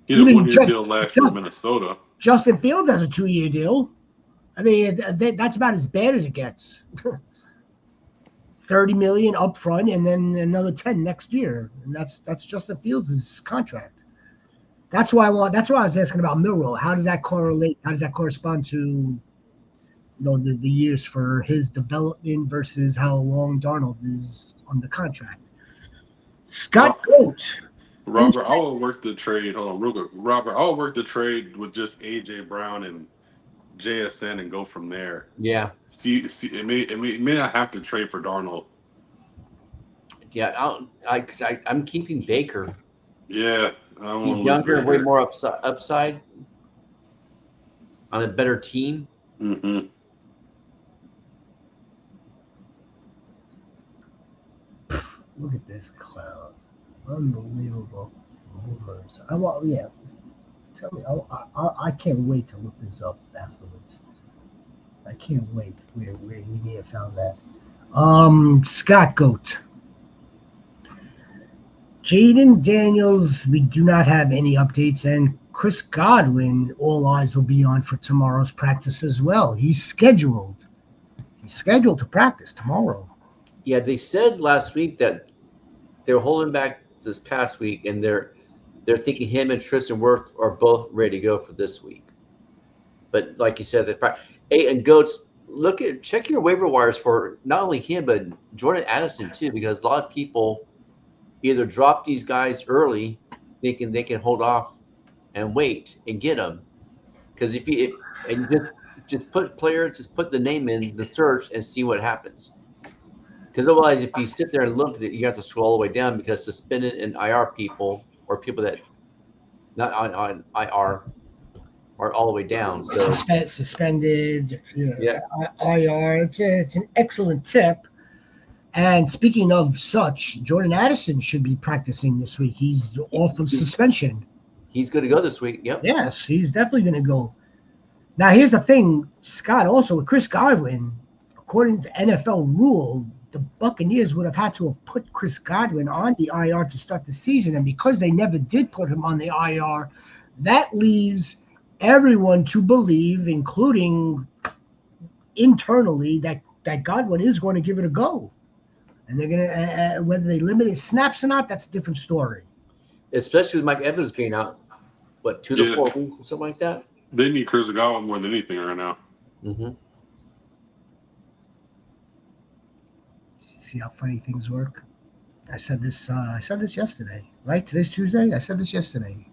He had a 1-year deal last year in Minnesota. Justin Fields has a 2-year deal. I mean, that's about as bad as it gets. $30 million up front and then another 10 next year. And that's Justin Fields' contract. That's why I was asking about Milroe. How does that correlate? How does that correspond to the years for his development versus how long Darnold is on the contract? Scott Goat. Robert, I will work the trade. Hold on, real quick. Robert, I will work the trade with just AJ Brown and JSN and go from there. Yeah. See, it may not have to trade for Darnold. Yeah, I'm keeping Baker. Yeah, he's younger and way more upside on a better team. Mm-hmm. Look at this clown. Unbelievable. Tell me, I can't wait to look this up afterwards. I can't wait. We may have found that. Scott Goat. Jaden Daniels, we do not have any updates, and Chris Godwin, all eyes will be on for tomorrow's practice as well. He's scheduled to practice tomorrow. Yeah, they said last week that they were holding back this past week, and they're thinking him and Tristan Wirth are both ready to go for this week. But like you said, hey, and Goats, check your waiver wires for not only him but Jordan Addison too, because a lot of people either drop these guys early, thinking they can hold off and wait and get them. Because if just put the name in the search and see what happens. Because otherwise, if you sit there and look, you have to scroll all the way down because suspended and IR people or people that not on IR are all the way down. So suspended, IR. It's an excellent tip. And speaking of such, Jordan Addison should be practicing this week. He's off of suspension. He's good to go this week. Yep. Yes, he's definitely going to go. Now, here's the thing, Scott, also with Chris Godwin, according to NFL rule, the Buccaneers would have had to have put Chris Godwin on the IR to start the season. And because they never did put him on the IR, that leaves everyone to believe, including internally, that Godwin is going to give it a go. And they're going to, whether they limit his snaps or not, that's a different story. Especially with Mike Evans being out, what, 2 to 4 weeks or something like that? They need Chris Godwin more than anything right now. Mm-hmm. See how funny things work? I said this yesterday, right? Today's Tuesday. I said this yesterday.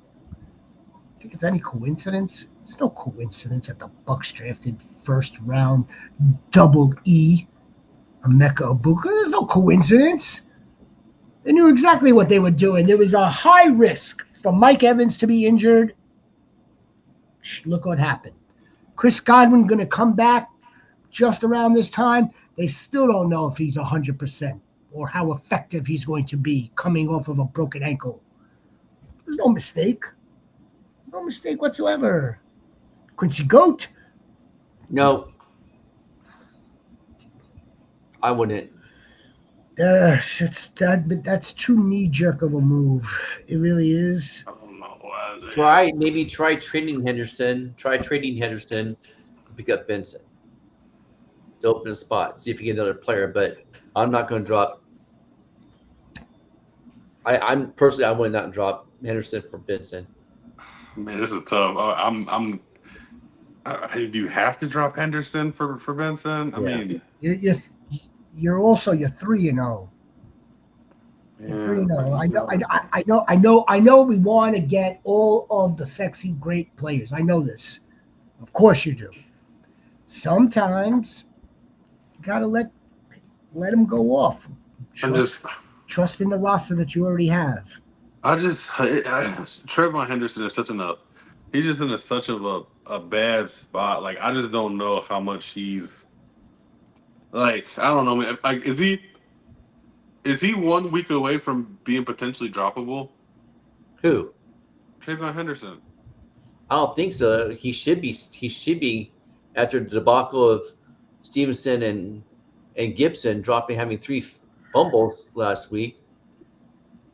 Think it's any coincidence? It's no coincidence that the Bucs drafted first round double E Emeka Egbuka. There's no coincidence. They knew exactly what they were doing. There was a high risk for Mike Evans to be injured. Look what happened. Chris Godwin going to come back just around this time. They still don't know if he's 100% or how effective he's going to be coming off of a broken ankle. There's no mistake. No mistake whatsoever. Quincy Goat? No. I wouldn't. That's too knee-jerk of a move. It really is. I don't know. Try trading Henderson. Try trading Henderson to pick up Benson. To open a spot. See if you get another player. But I'm not going to drop. I'm personally, I would not drop Henderson for Benson. Man, this is tough. Do you have to drop Henderson for Benson? I mean, you're also 3-0. You're 3-0. I know. We want to get all of the sexy, great players. I know this. Of course you do. Sometimes you gotta let them go off. Trust in the roster that you already have. Trayvon Henderson is he's just in such of a bad spot. Like, I just don't know how much he's like, I don't know, man. Like, is he 1 week away from being potentially droppable? Who? Trayvon Henderson. I don't think so. He should be after the debacle of Stevenson and Gibson having 3 fumbles last week.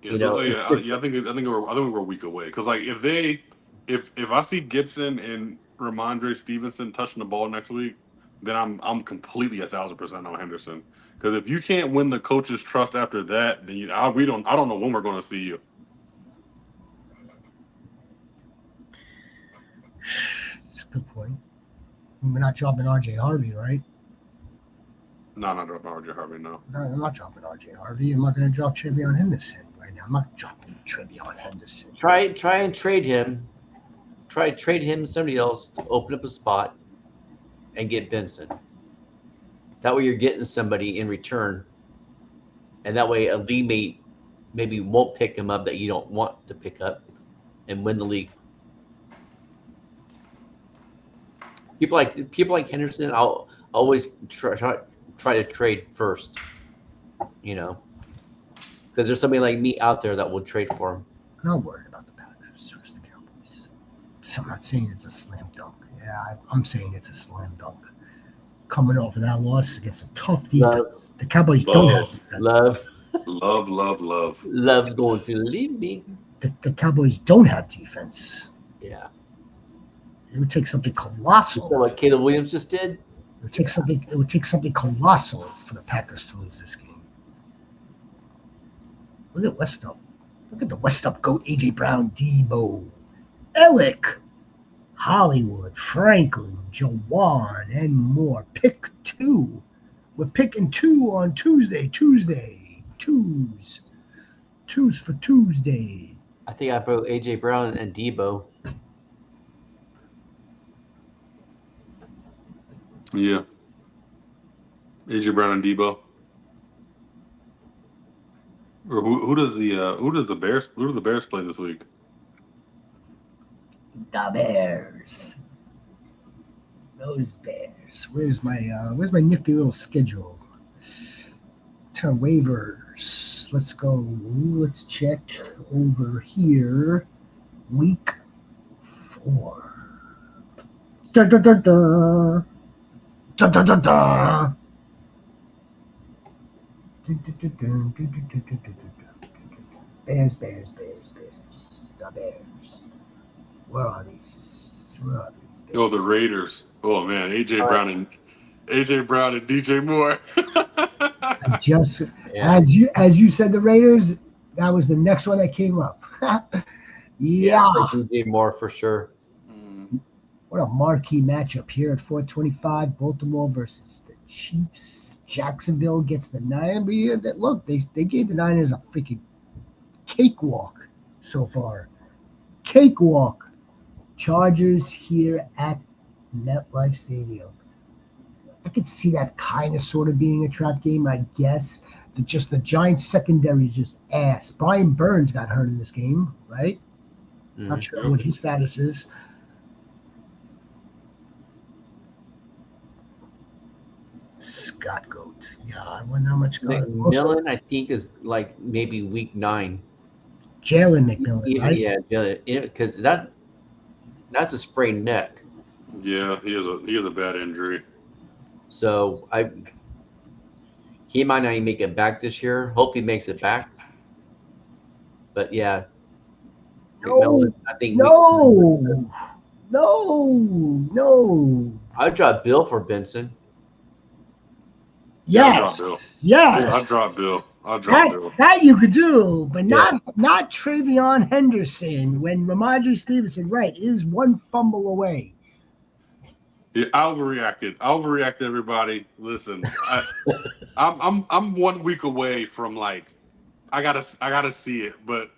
I think we're a week away. Because like if I see Gibson and Ramondre Stevenson touching the ball next week, then I'm completely 1,000% on Henderson. Because if you can't win the coach's trust after that, then I don't know when we're going to see you. That's a good point. We're not dropping RJ Harvey, right? No, I'm not dropping RJ Harvey, no. No, I'm not dropping RJ Harvey. I'm not going to drop Trevion Henderson right now. I'm not dropping Trevion Henderson. Try and trade him. Try to trade him to somebody else to open up a spot and get Benson. That way you're getting somebody in return. And that way a league mate maybe won't pick him up that you don't want to pick up and win the league. People like Henderson, I'll always try to trade first, because there's somebody like me out there that will trade for him. I'm not worried about the Packers versus the Cowboys. So I'm not saying it's a slam dunk. Yeah, I'm saying it's a slam dunk. Coming off of that loss against a tough defense. The Cowboys don't have defense. Love. Love's going to leave me. The Cowboys don't have defense. Yeah. It would take something colossal. So what Caleb Williams just did? It would take something colossal for the Packers to lose this game. Look at West Up. Look at the West Up GOAT, AJ Brown, Debo, Ellick, Hollywood, Franklin, Jawan, and more. Pick 2. We're picking 2 on Tuesday. Twos for Tuesday. I think I broke AJ Brown and Debo. Yeah. AJ Brown and Debo. Or who does the Bears play this week? The Bears. Those Bears. Where's my nifty little schedule? to waivers. Let's go. Let's check over here. Week 4. Da, da, da, da. Da, da, da, da. Bears. The Bears. Where are these? Oh, the Raiders. Oh man, AJ Brown and DJ Moore. I just as you said, the Raiders. That was the next one that came up. Yeah. DJ Moore for sure. What a marquee matchup here at 425. Baltimore versus the Chiefs. Jacksonville gets the Niners. Look, they gave the Niners a freaking cakewalk so far. Cakewalk. Chargers here at MetLife Stadium. I could see that kind of sort of being a trap game, I guess. The Giants secondary is just ass. Brian Burns got hurt in this game, right? Not sure what his status is. Scott Goat. Yeah, I wonder how much. McMillan, I think, is like maybe week 9. Jalen McMillan, right? Yeah, because that's a sprained neck. Yeah, he has a bad injury. So he might not even make it back this year. Hope he makes it back. But yeah, McMillan, I think no. I'd drop Bill for Benson. Yes. I'll drop Bill. That you could do, but not Travion Henderson when Ramondre Stevenson, is one fumble away. Yeah, I overreacted. Everybody. Listen, I'm 1 week away from I gotta see it, but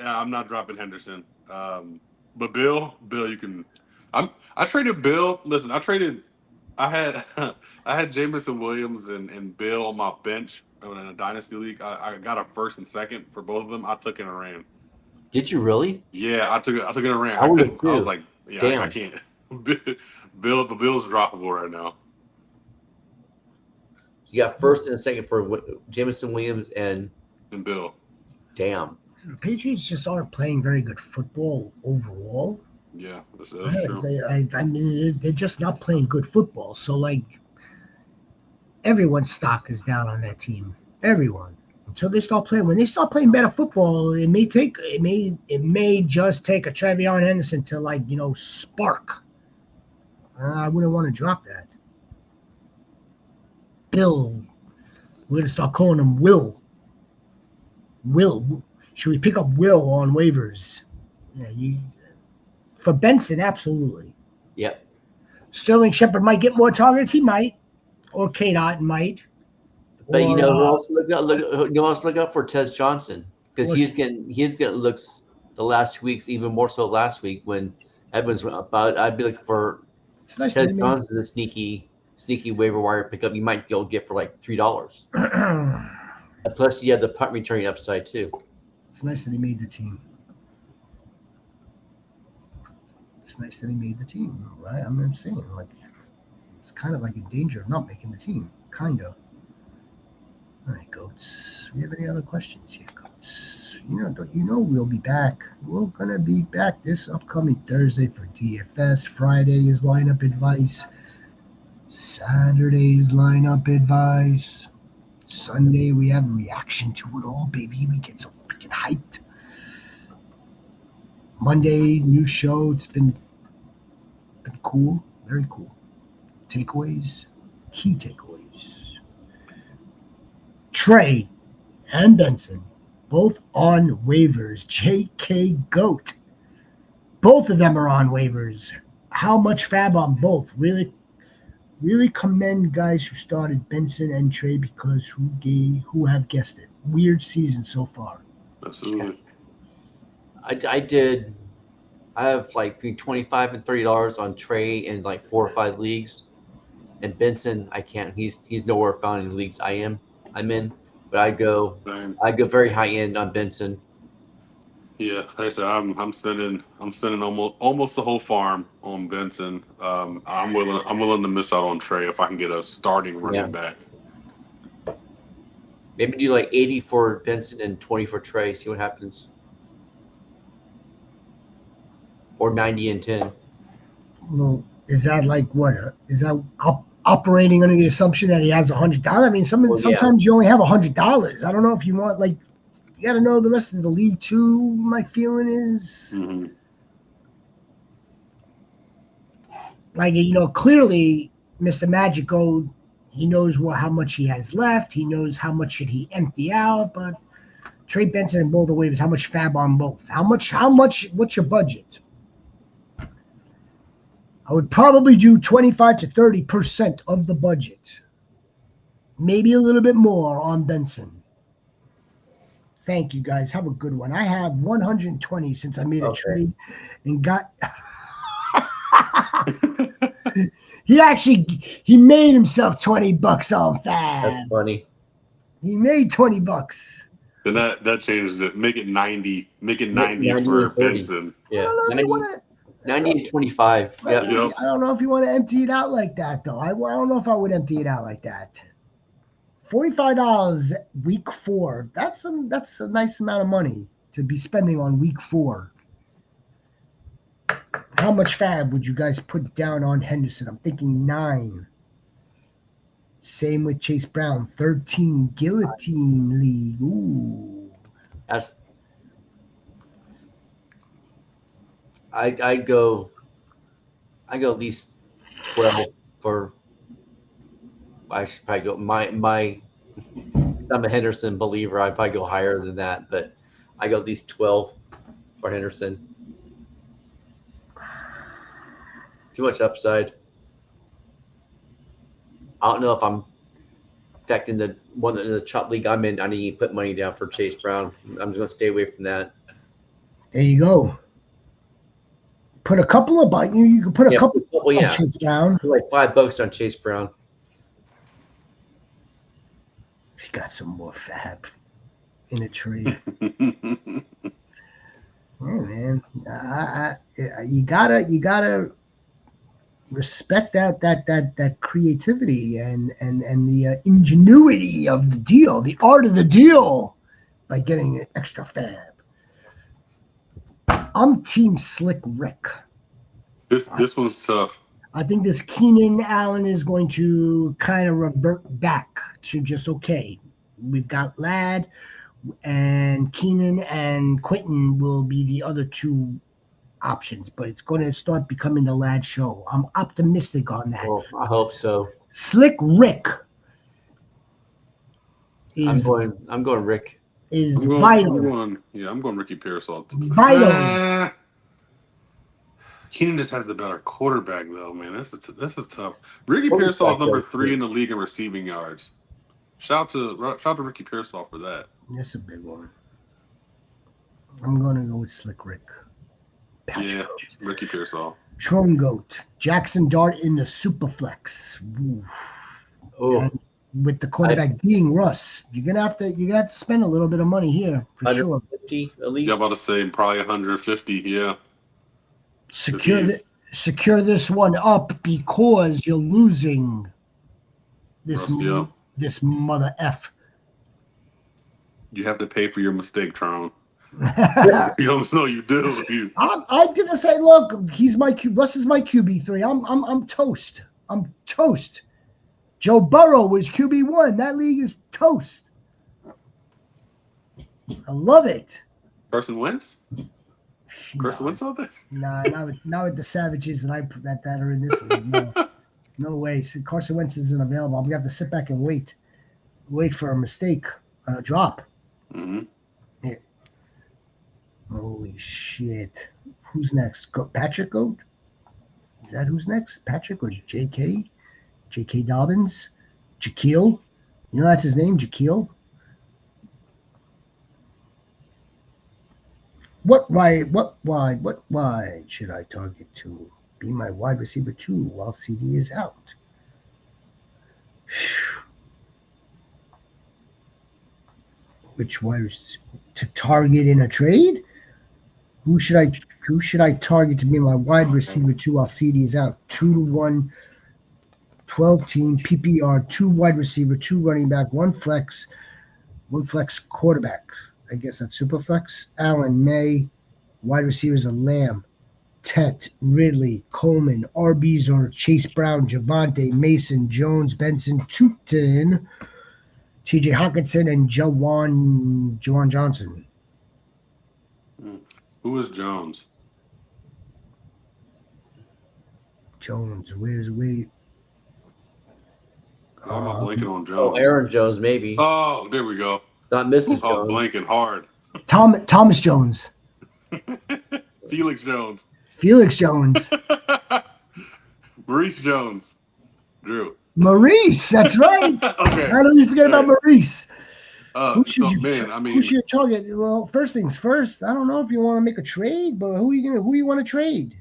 I'm not dropping Henderson. But Bill, you can. I traded Bill. Listen, I had Jameson Williams and Bill on my bench in a dynasty league. I got a first and second for both of them. I took it and ran. Did you really? Yeah, I took it and ran. I was like, yeah, damn. I can't. The Bill's droppable right now. You got first and second for Jameson Williams and Bill. Damn. The Patriots just aren't playing very good football overall. Yeah, that's true. I mean, they're just not playing good football. So, everyone's stock is down on that team. Everyone. Until they start playing. When they start playing better football, it may just take a Travion Henderson to, spark. I wouldn't want to drop that. Bill. We're going to start calling him Will. Will. Should we pick up Will on waivers? Yeah, for Benson, absolutely. Yep. Sterling Shepard might get more targets. He might. Or K-Dot might. But who else look up for Tez Johnson? Because he's getting looks the last 2 weeks, even more so last week when Evans went up. I'd be looking for Tez Johnson, a sneaky waiver wire pickup. You might be able to get for $3. And plus, you have the punt returning upside too. It's nice that he made the team. Right? I'm saying, it's kind of in danger of not making the team. Kind of. All right, Goats. Do we have any other questions here, Goats? We'll be back. We're going to be back this upcoming Thursday for DFS. Friday is lineup advice. Saturday is lineup advice. Sunday, we have a reaction to it all, baby. We get so freaking hyped. Monday, new show. It's been cool. Very cool. Takeaways. Key takeaways. Trey and Benson, both on waivers. JK Goat. Both of them are on waivers. How much fab on both? Really commend guys who started Benson and Trey because who have guessed it. Weird season so far. Absolutely. I have between $25 and $30 on Trey in 4 or 5 leagues, and Benson I can't. He's nowhere found in the leagues I'm in. But I go very high end on Benson. Yeah, like I said, I'm spending almost the whole farm on Benson. I'm willing to miss out on Trey if I can get a starting running back. Maybe do like 80 for Benson and 20 for Trey. See what happens. Or 90 and 10. Well, is that like what? Is that operating under the assumption that he has $100? I mean, sometimes you only have $100. I don't know if you want you got to know the rest of the league too. My feeling is clearly Mr. Magico, he knows how much he has left. He knows how much should he empty out. But Trey Benson and both the waivers, how much fab on both? How much? What's your budget? I would probably do 25 to 30% of the budget. Maybe a little bit more on Benson. Thank you, guys. Have a good one. I have 120 since I made a trade and got... He made himself $20 on fab. That's funny. He made $20. Then that changes it. Make it 90. Make it 90 for Benson. Yeah. 90 and 25. Yeah. Yep. I don't know if you want to empty it out like that, though. I don't know if I would empty it out like that. $45 week 4. That's a nice amount of money to be spending on week 4. How much fab would you guys put down on Henderson? I'm thinking 9. Same with Chase Brown. 13 Guillotine League. Ooh. I go at least 12 for. I should probably go I'm a Henderson believer. I'd probably go higher than that, but I go at least 12 for Henderson. Too much upside. I don't know if I'm affecting the one in the chop league I'm in. I need to put money down for Chase Brown. I'm just going to stay away from that. There you go. Put a couple of you can put a couple on Chase Brown. Like $5 on Chase Brown. He's got some more fab in a trade. Yeah, man. You gotta respect that creativity and the ingenuity of the deal, the art of the deal, by getting an extra fab. I'm Team Slick Rick. This one's tough. I think this Keenan Allen is going to kind of revert back to just okay. We've got Ladd and Keenan and Quentin will be the other two options, but it's going to start becoming the Ladd show. I'm optimistic on that. Well, I hope so. Slick Rick. I'm going Rick. Vital. I'm going Ricky Pearsall. Vital. Keenan just has the better quarterback, though, man. This is tough. Ricky Pearsall is number 3 in the league in receiving yards. Shout to Ricky Pearsall for that. That's a big one. I'm going to go with Slick Rick. Ricky Pearsall. Tron Goat. Jackson Dart in the Superflex. And with the quarterback being Russ, you're gonna have to spend a little bit of money here for sure. 150 at least. Yeah, I'm about to say probably 150. Yeah. Secure this one up because you're losing this this mother F. You have to pay for your mistake, Tron. You don't know you do. I didn't say. Look, Russ is my QB3. I'm toast. I'm toast. Joe Burrow was QB1. That league is toast. I love it. Carson Wentz? Carson Wentz out there? Nah, not with the savages that are in this league. No way. So Carson Wentz isn't available. I'm gonna have to sit back and wait for a mistake drop. Mm-hmm. Yeah. Holy shit! Who's next? Patrick Goat? Is that who's next? Patrick or J.K.? J.K. Dobbins? Jaquil? You know that's his name, Jaquil? What wide should I target to be my wide receiver 2 while CD is out? Which wide to target in a trade? Who should I target to be my wide receiver 2 while CD is out? 2-to-1, 12 team PPR, 2 wide receiver, 2 running back, 1 flex. One flex quarterback. I guess that's super flex. Allen, May. Wide receivers are Lamb, Tet, Ridley, Coleman. RBs are Chase Brown, Javante, Mason, Jones, Benson, Tootin, TJ Hawkinson, and Jawan Johnson. Who is Jones? Jones, where's we? Why am I blanking on Oh, Jones? Aaron Jones, maybe. Oh, there we go. Not Mrs. I was Jones. blanking hard. Thomas Jones. Felix Jones. Felix Jones. Maurice Jones. Drew. Maurice, that's right. Okay. How do you forget about Maurice? Who should who's your target? Well, first things first. I don't know if you want to make a trade, but who you want to trade?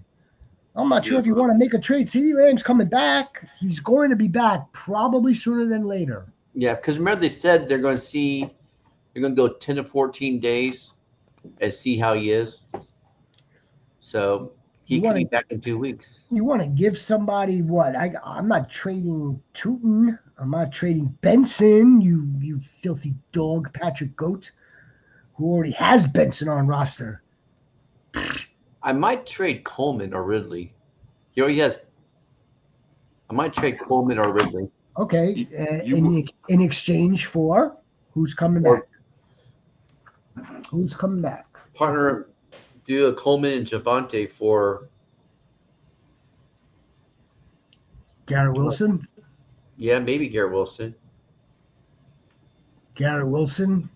I'm not sure if you want to make a trade. CeeDee Lamb's coming back. He's going to be back probably sooner than later. Yeah, because remember they said they're going to go 10 to 14 days and see how he is. So he could be back in 2 weeks. You want to give somebody what? I'm not trading Tootin. I'm not trading Benson. You filthy dog, Patrick Goat, who already has Benson on roster. I might trade Coleman or Ridley. He already has. I might trade Coleman or Ridley. Okay, in exchange for who's coming back? Who's coming back? Partner, do a Coleman and Javante for Garrett Wilson. Yeah, maybe Garrett Wilson. Garrett Wilson.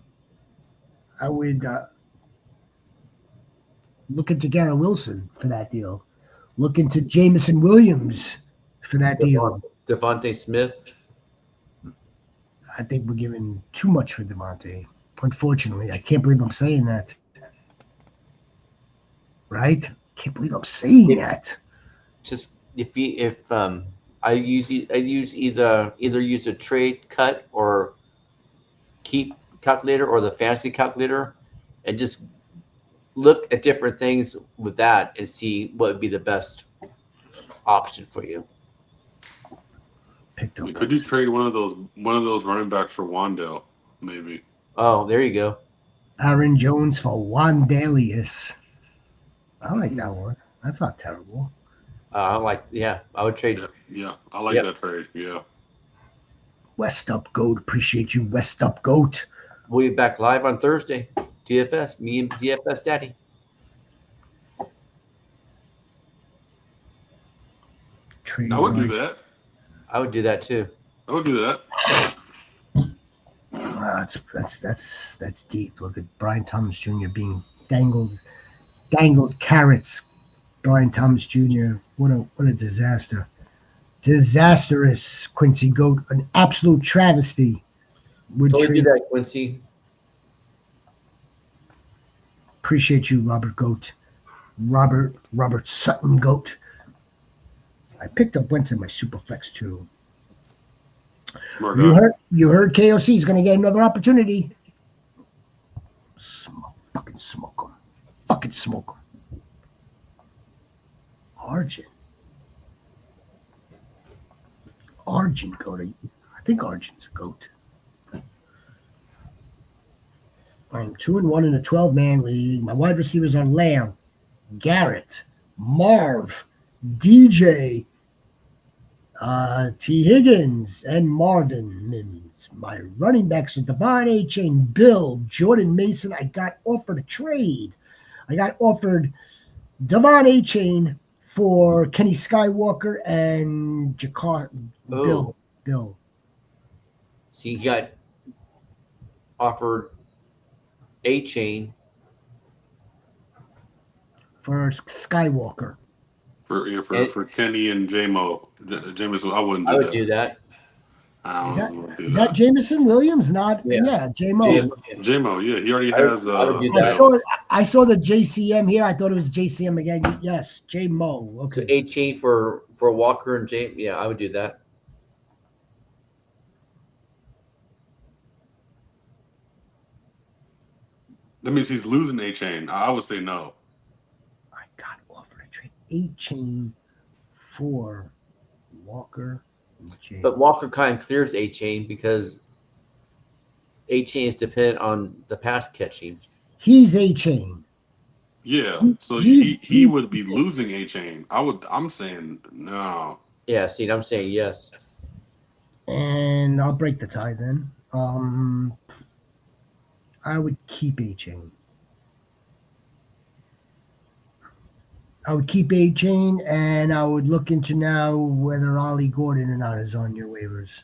I would look into Garrett Wilson for that deal. Look into Jamison Williams for that deal. Devontae Smith. I think we're giving too much for Devontae. Unfortunately, I can't believe I'm saying that. Right? Can't believe I'm saying that. Just if I use either use a trade cut or keep calculator or the fantasy calculator, and just look at different things with that and see what would be the best option for you. Could you trade one of those running backs for Wandale, maybe? Oh, there you go. Aaron Jones for Wandalius. I like that one. That's not terrible. I would trade. Yeah, I like that trade. Yeah. West Up Goat. Appreciate you, West Up Goat. We'll be back live on Thursday. DFS, me and DFS Daddy. I would do that. I would do that too. I would do that. That's deep. Look at Brian Thomas Jr. being dangled carrots. Brian Thomas Jr. What a disaster. Disastrous, Quincy Goat. An absolute travesty. Totally do that, Quincy. Appreciate you, Robert Goat. Robert Sutton Goat. I picked up Wentz in my Superflex too. You heard KOC is going to get another opportunity. Fucking smoke him. Fucking smoke him. Arjun Goat. I think Arjun's a goat. I'm 2-1 in a 12-man league. My wide receivers are Lamb, Garrett, Marv, DJ, T. Higgins, and Marvin Mims. My running backs are Devon A-Chain, Bill, Jordan Mason. I got offered a trade. I got offered Devon A-Chain for Kenny Skywalker and Bill. So you got offered A-Chain for Skywalker. For Kenny and J-Mo. Jameson, I wouldn't do that. I would do that. Is that Jamison Williams? Not J-Mo. J-Mo, yeah, he already has. I saw the JCM here. I thought it was JCM again. Yes, J-Mo. Okay. A-Chain for Walker and J. Yeah, I would do that. That means he's losing A-Chain. I would say no. I got offered a trade. A-Chain for Walker. But Walker kind of clears A-Chain because A-Chain is dependent on the pass catching. He's A-Chain. Yeah, so He's he would be losing A-Chain. I'm saying no. Yeah, see, I'm saying yes. And I'll break the tie then. I would keep A-Chain. I would keep A-Chain, and I would look into now whether Ollie Gordon or not is on your waivers,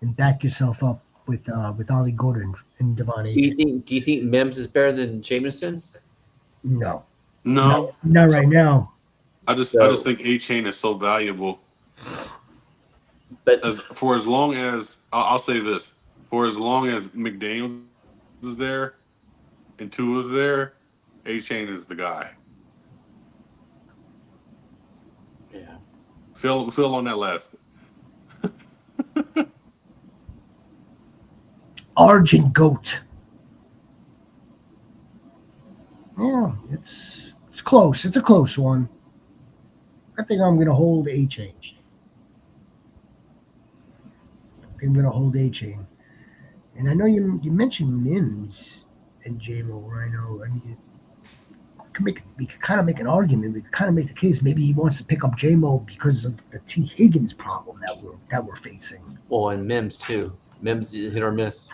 and back yourself up with Ollie Gordon and Devon A-Chain. Do you think Mims is better than Jameson? No, No, not right now. I just think A-Chain is so valuable. But For as long as I'll say this, for as long as McDaniels is there and Tua's there, A-Chain is the guy. yeah, Phil on that last. Argent Goat. Yeah, it's close. It's a close one. I think I'm going to hold A-Chain. I'm going to hold A-Chain. And I know you mentioned Mims and J-Mo Rhino. I mean, we could kind of make an argument. We could kind of make the case maybe he wants to pick up J-Mo because of the T. Higgins problem that we're facing. well, and Mims too. Mims hit or miss.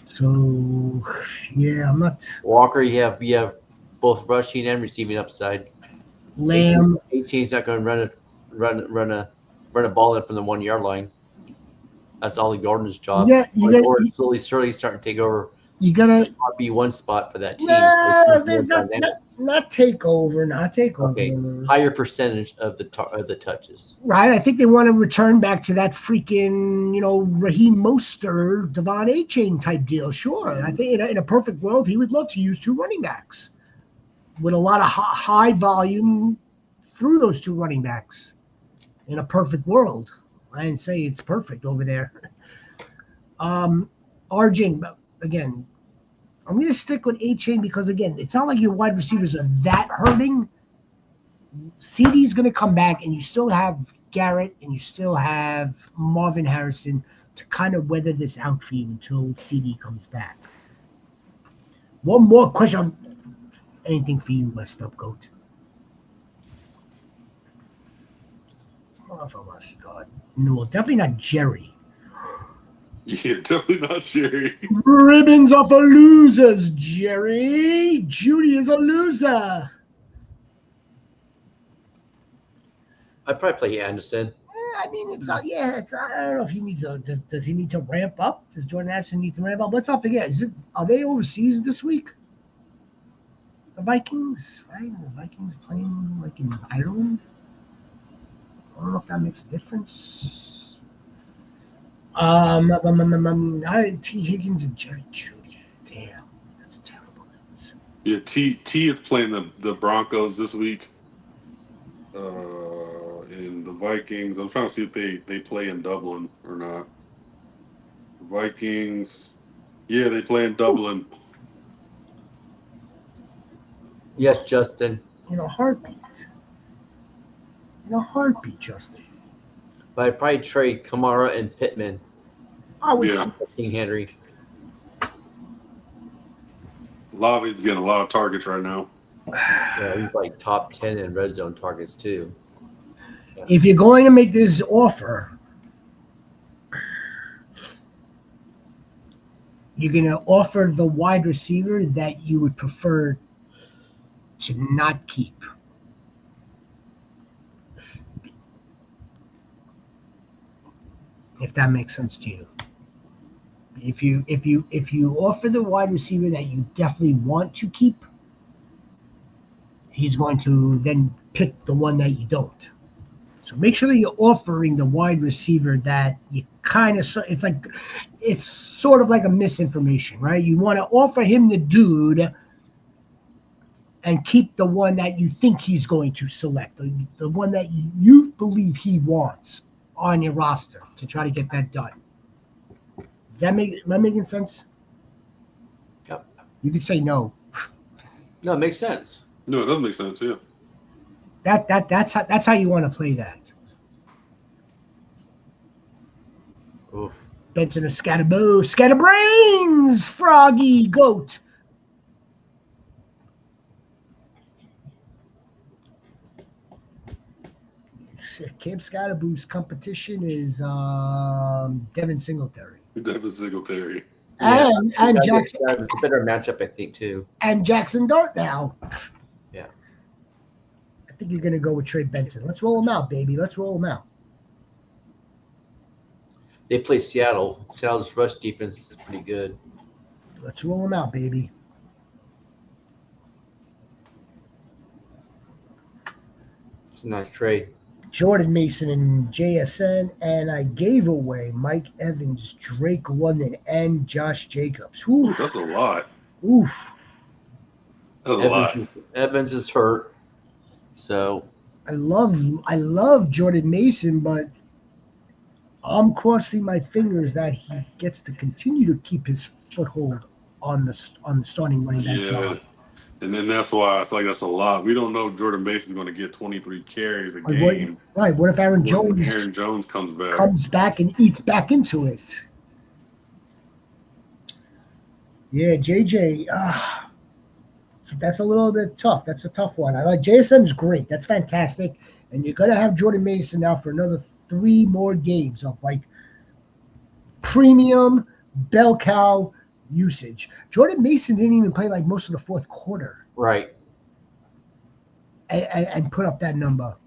So, yeah, I'm not. Walker, you have both rushing and receiving upside. Lamb. A-Chain's not going to run a ball in from the 1 yard line. That's Ollie Gordon's job. Yeah, Gordon slowly starting to take over. You gotta RB1 spot for that team. Not take over. Okay, higher percentage of the touches. Right, I think they want to return back to that freaking, Raheem Mostert, Devon A-Chain type deal. Sure, I think in a perfect world, he would love to use two running backs with a lot of high volume through those two running backs. In a perfect world, I didn't say it's perfect over there. Arjun, again, I'm going to stick with A-Chain because, again, it's not like your wide receivers are that hurting. CD's going to come back, and you still have Garrett, and you still have Marvin Harrison to kind of weather this out for you until CD comes back. One more question. Anything for you, West Up Goat? I don't know if I want to start. No, definitely not Jerry. Yeah, definitely not Jerry. Ribbons are for losers, Jerry. Judy is a loser. I'd probably play Anderson. I mean, it's I don't know if he needs to. Does he need to ramp up? Does Jordan Addison need to ramp up? Let's not forget. Are they overseas this week? The Vikings, right? The Vikings playing like in Ireland. I don't know if that makes a difference. T. Higgins and Jerry Judy. Damn, that's terrible news. Yeah, T is playing the Broncos this week. And the Vikings. I'm trying to see if they play in Dublin or not. Vikings. Yeah, they play in Dublin. Yes, Justin. In a heartbeat, Justin. But I'd probably trade Kamara and Pittman. I would. Yeah. King Henry. Lavi's getting a lot of targets right now. Yeah, he's like top 10 in red zone targets too. Yeah. If you're going to make this offer, you're going to offer the wide receiver that you would prefer to not keep. If that makes sense to you. If you offer the wide receiver that you definitely want to keep, he's going to then pick the one that you don't. So make sure that you're offering the wide receiver that you kind of, it's sort of like a misinformation, right? You want to offer him the dude and keep the one that you think he's going to select, the one that you believe he wants on your roster to try to get that done. Am I making sense? Yep. You could say no. No, it makes sense. No, it does make sense, yeah. That's how you want to play that. Oof. Benson or Scatterbo. Scatterbrains, Froggy Goat. Camp Scatterboo's competition is Devin Singletary. Devin Singletary. And Jackson. It's a better matchup, I think, too. And Jackson Dart now. Yeah. I think you're going to go with Trey Benson. Let's roll him out, baby. Let's roll him out. They play Seattle. Seattle's rush defense is pretty good. Let's roll him out, baby. It's a nice trade. Jordan Mason and JSN, and I gave away Mike Evans, Drake London, and Josh Jacobs. Oof. That's a lot. Oof. That's a lot. Evans is hurt, so I love Jordan Mason, but I'm crossing my fingers that he gets to continue to keep his foothold on the starting running back job. And then that's why I feel like that's a lot. We don't know if Jordan Mason's going to get 23 carries a game. Right. What if Aaron Jones comes back? Comes back and eats back into it. Yeah, JJ. That's a little bit tough. That's a tough one. I like JSN's great. That's fantastic. And you're going to have Jordan Mason now for another 3 more games of like premium bell cow usage. Jordan Mason didn't even play like most of the fourth quarter. Right. And put up that number.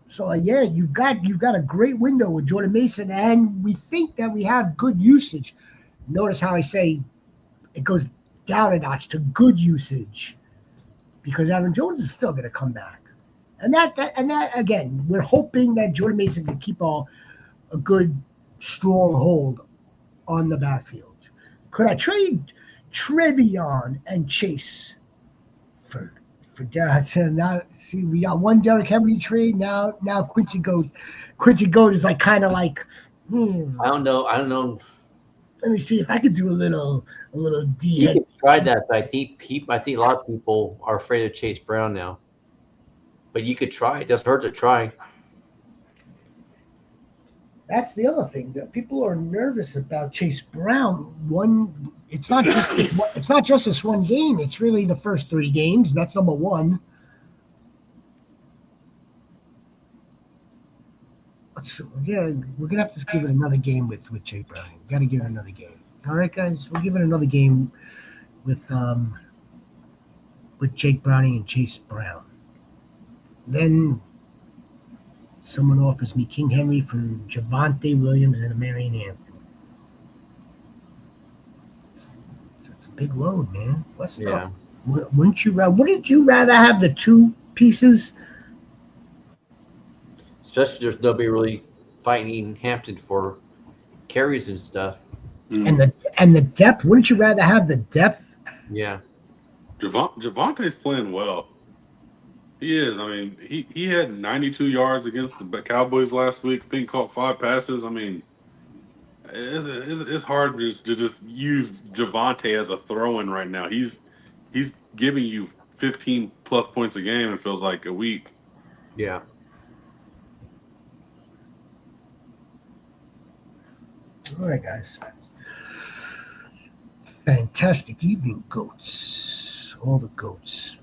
So yeah, you've got a great window with Jordan Mason, and we think that we have good usage. Notice how I say it goes down a notch to good usage, because Aaron Jones is still going to come back. And that again, we're hoping that Jordan Mason can keep a good strong hold on the backfield. Could I trade Trevion and Chase for now? See, we got one Derrick Henry trade now. Quincy Goat is like kind of like. I don't know. Let me see if I could do a little D. You can try that, but I think a lot of people are afraid of Chase Brown now. But you could try. It doesn't hurt to try. That's the other thing that people are nervous about Chase Brown. It's not just this one game. It's really the first 3 games. That's number one. We're gonna have to give it another game with Chase Brown. We got to give it another game. All right, guys, we'll give it another game with Jake Browning and Chase Brown. Then someone offers me King Henry for Javonte Williams and Marion Anthony. It's a big load, man. What's up? Wouldn't you rather have the 2 pieces? Especially there's nobody really fighting Hampton for carries and stuff. And the depth. Wouldn't you rather have the depth? Yeah. Javonte's playing well. He is. I mean, he had 92 yards against the Cowboys last week. I think caught 5 passes. I mean, it's hard to just use Javonte as a throw-in right now. He's giving you 15 plus points a game. It feels like a week. Yeah. All right, guys. Fantastic evening, goats. All the goats.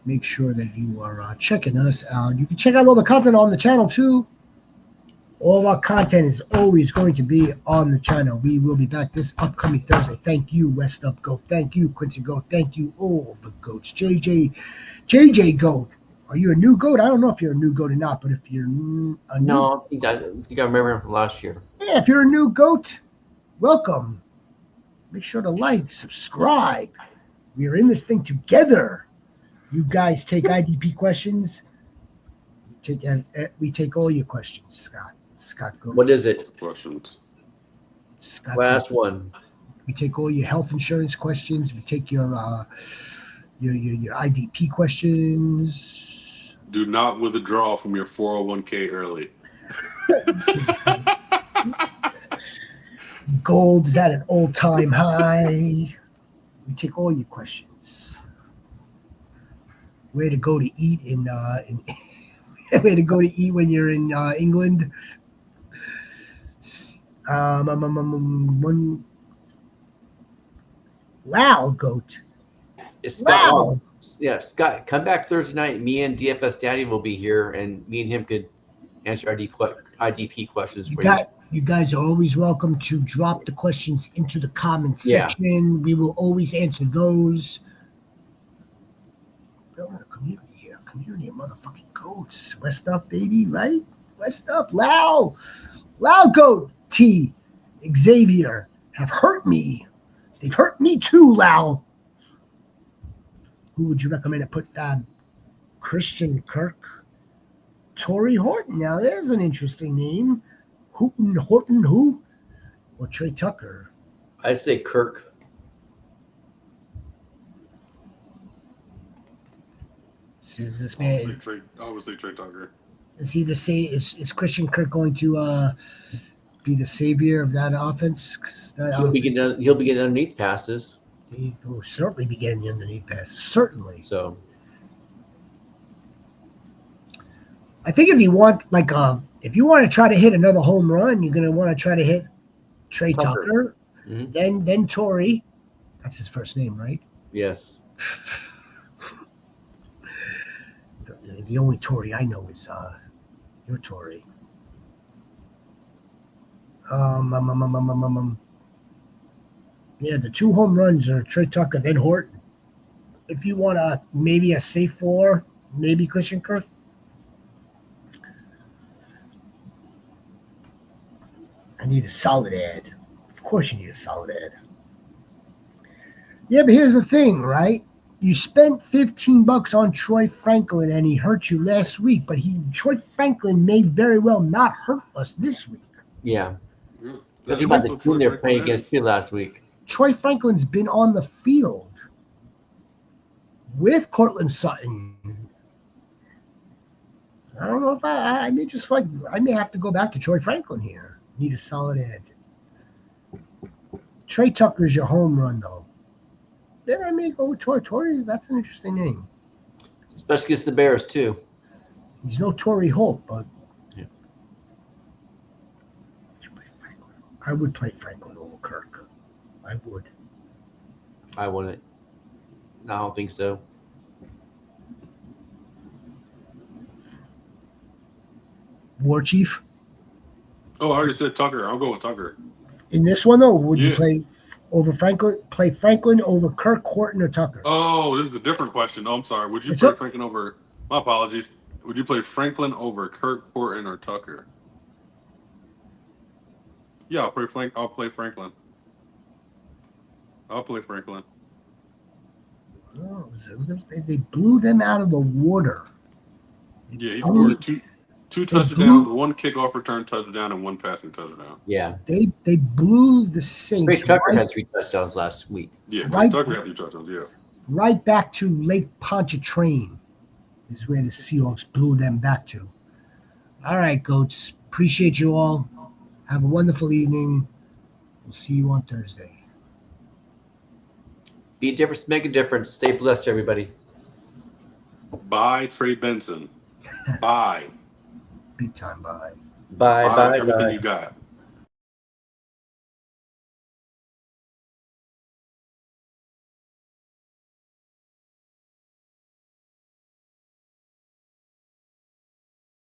Make sure that you are checking us out. You can check out all the content on the channel, too. All of our content is always going to be on the channel. We will be back this upcoming Thursday. Thank you, West Up Goat. Thank you, Quincy Goat. Thank you, all the goats. JJ Goat. Are you a new goat? I don't know if you're a new goat or not, but if you're No, I think I remember him from last year. Yeah, if you're a new goat, welcome. Make sure to like, subscribe. We are in this thing together. You guys take IDP questions. We take all your questions, Scott. Scott Goat. What is it? Questions. Scott Last Goat. one. We take all your health insurance questions. We take your IDP questions. Do not withdraw from your 401k early. Gold is at an all-time high. We take all your questions. Where to go to eat in where to go to eat when you're in England. One Lal goat. It's Scott. Wow. Yeah, Scott, come back Thursday night. Me and DFS Daddy will be here, and me and him could answer IDP questions for you. You guys are always welcome to drop the questions into the comment Yeah. section. We will always answer those. Building a community here. Community of motherfucking goats. West up, baby, right? West up. Lal goat T. Xavier have hurt me. They've hurt me too, Lal. Who would you recommend to put Fab? Christian Kirk? Torrey Horton. Now, there's an interesting name. Horton who? Or Trey Tucker? I say Kirk. Says this man. I would say Trey Tucker. Is he the same? Is Christian Kirk going to be the savior of that offense? He'll be getting underneath passes. He will certainly be getting the underneath passes. Certainly. So I think if you want to try to hit another home run, you're going to want to try to hit Trey Tucker. Mm-hmm. Then Torrey. That's his first name, right? Yes. The only Torrey I know is your Torrey. Yeah, the 2 home runs are Trey Tucker, then Horton. If you want maybe a safe 4, maybe Christian Kirk. I need a solid ad. Of course you need a solid ad. Yeah, but here's the thing, right? You spent $15 on Troy Franklin, and he hurt you last week. But Troy Franklin may very well not hurt us this week. Yeah. That's about the team they're playing against you last week. Troy Franklin's been on the field with Cortland Sutton. I don't know if I may have to go back to Troy Franklin here. Need a solid ad. Trey Tucker's your home run, though. Then I may go with Torrey. That's an interesting name. Especially against the Bears, too. He's no Torrey Holt, but yeah. I would play Franklin over Kirk. I would. I wouldn't. I don't think so. War Chief? Oh, I already said Tucker. I'll go with Tucker. In this one, though, would you play over Franklin? Play Franklin over Kirk, Horton, or Tucker? Oh, this is a different question. Oh, I'm sorry. Would you play Franklin over? My apologies. Would you play Franklin over Kirk, Horton, or Tucker? Yeah, I'll play Franklin. I'll play Franklin. Oh, they blew them out of the water. Yeah, he scored two touchdowns, 1 kickoff return touchdown, and 1 passing touchdown. Yeah. They blew the Saints. Trey Tucker had 3 touchdowns last week. Yeah, Trey Tucker had 3 touchdowns, yeah. Right back to Lake Pontchartrain is where the Seahawks blew them back to. All right, Goats. Appreciate you all. Have a wonderful evening. We'll see you on Thursday. Be a difference, make a difference. Stay blessed, everybody. Bye, Trey Benson. Bye. Big time bye. Bye. Everything you got.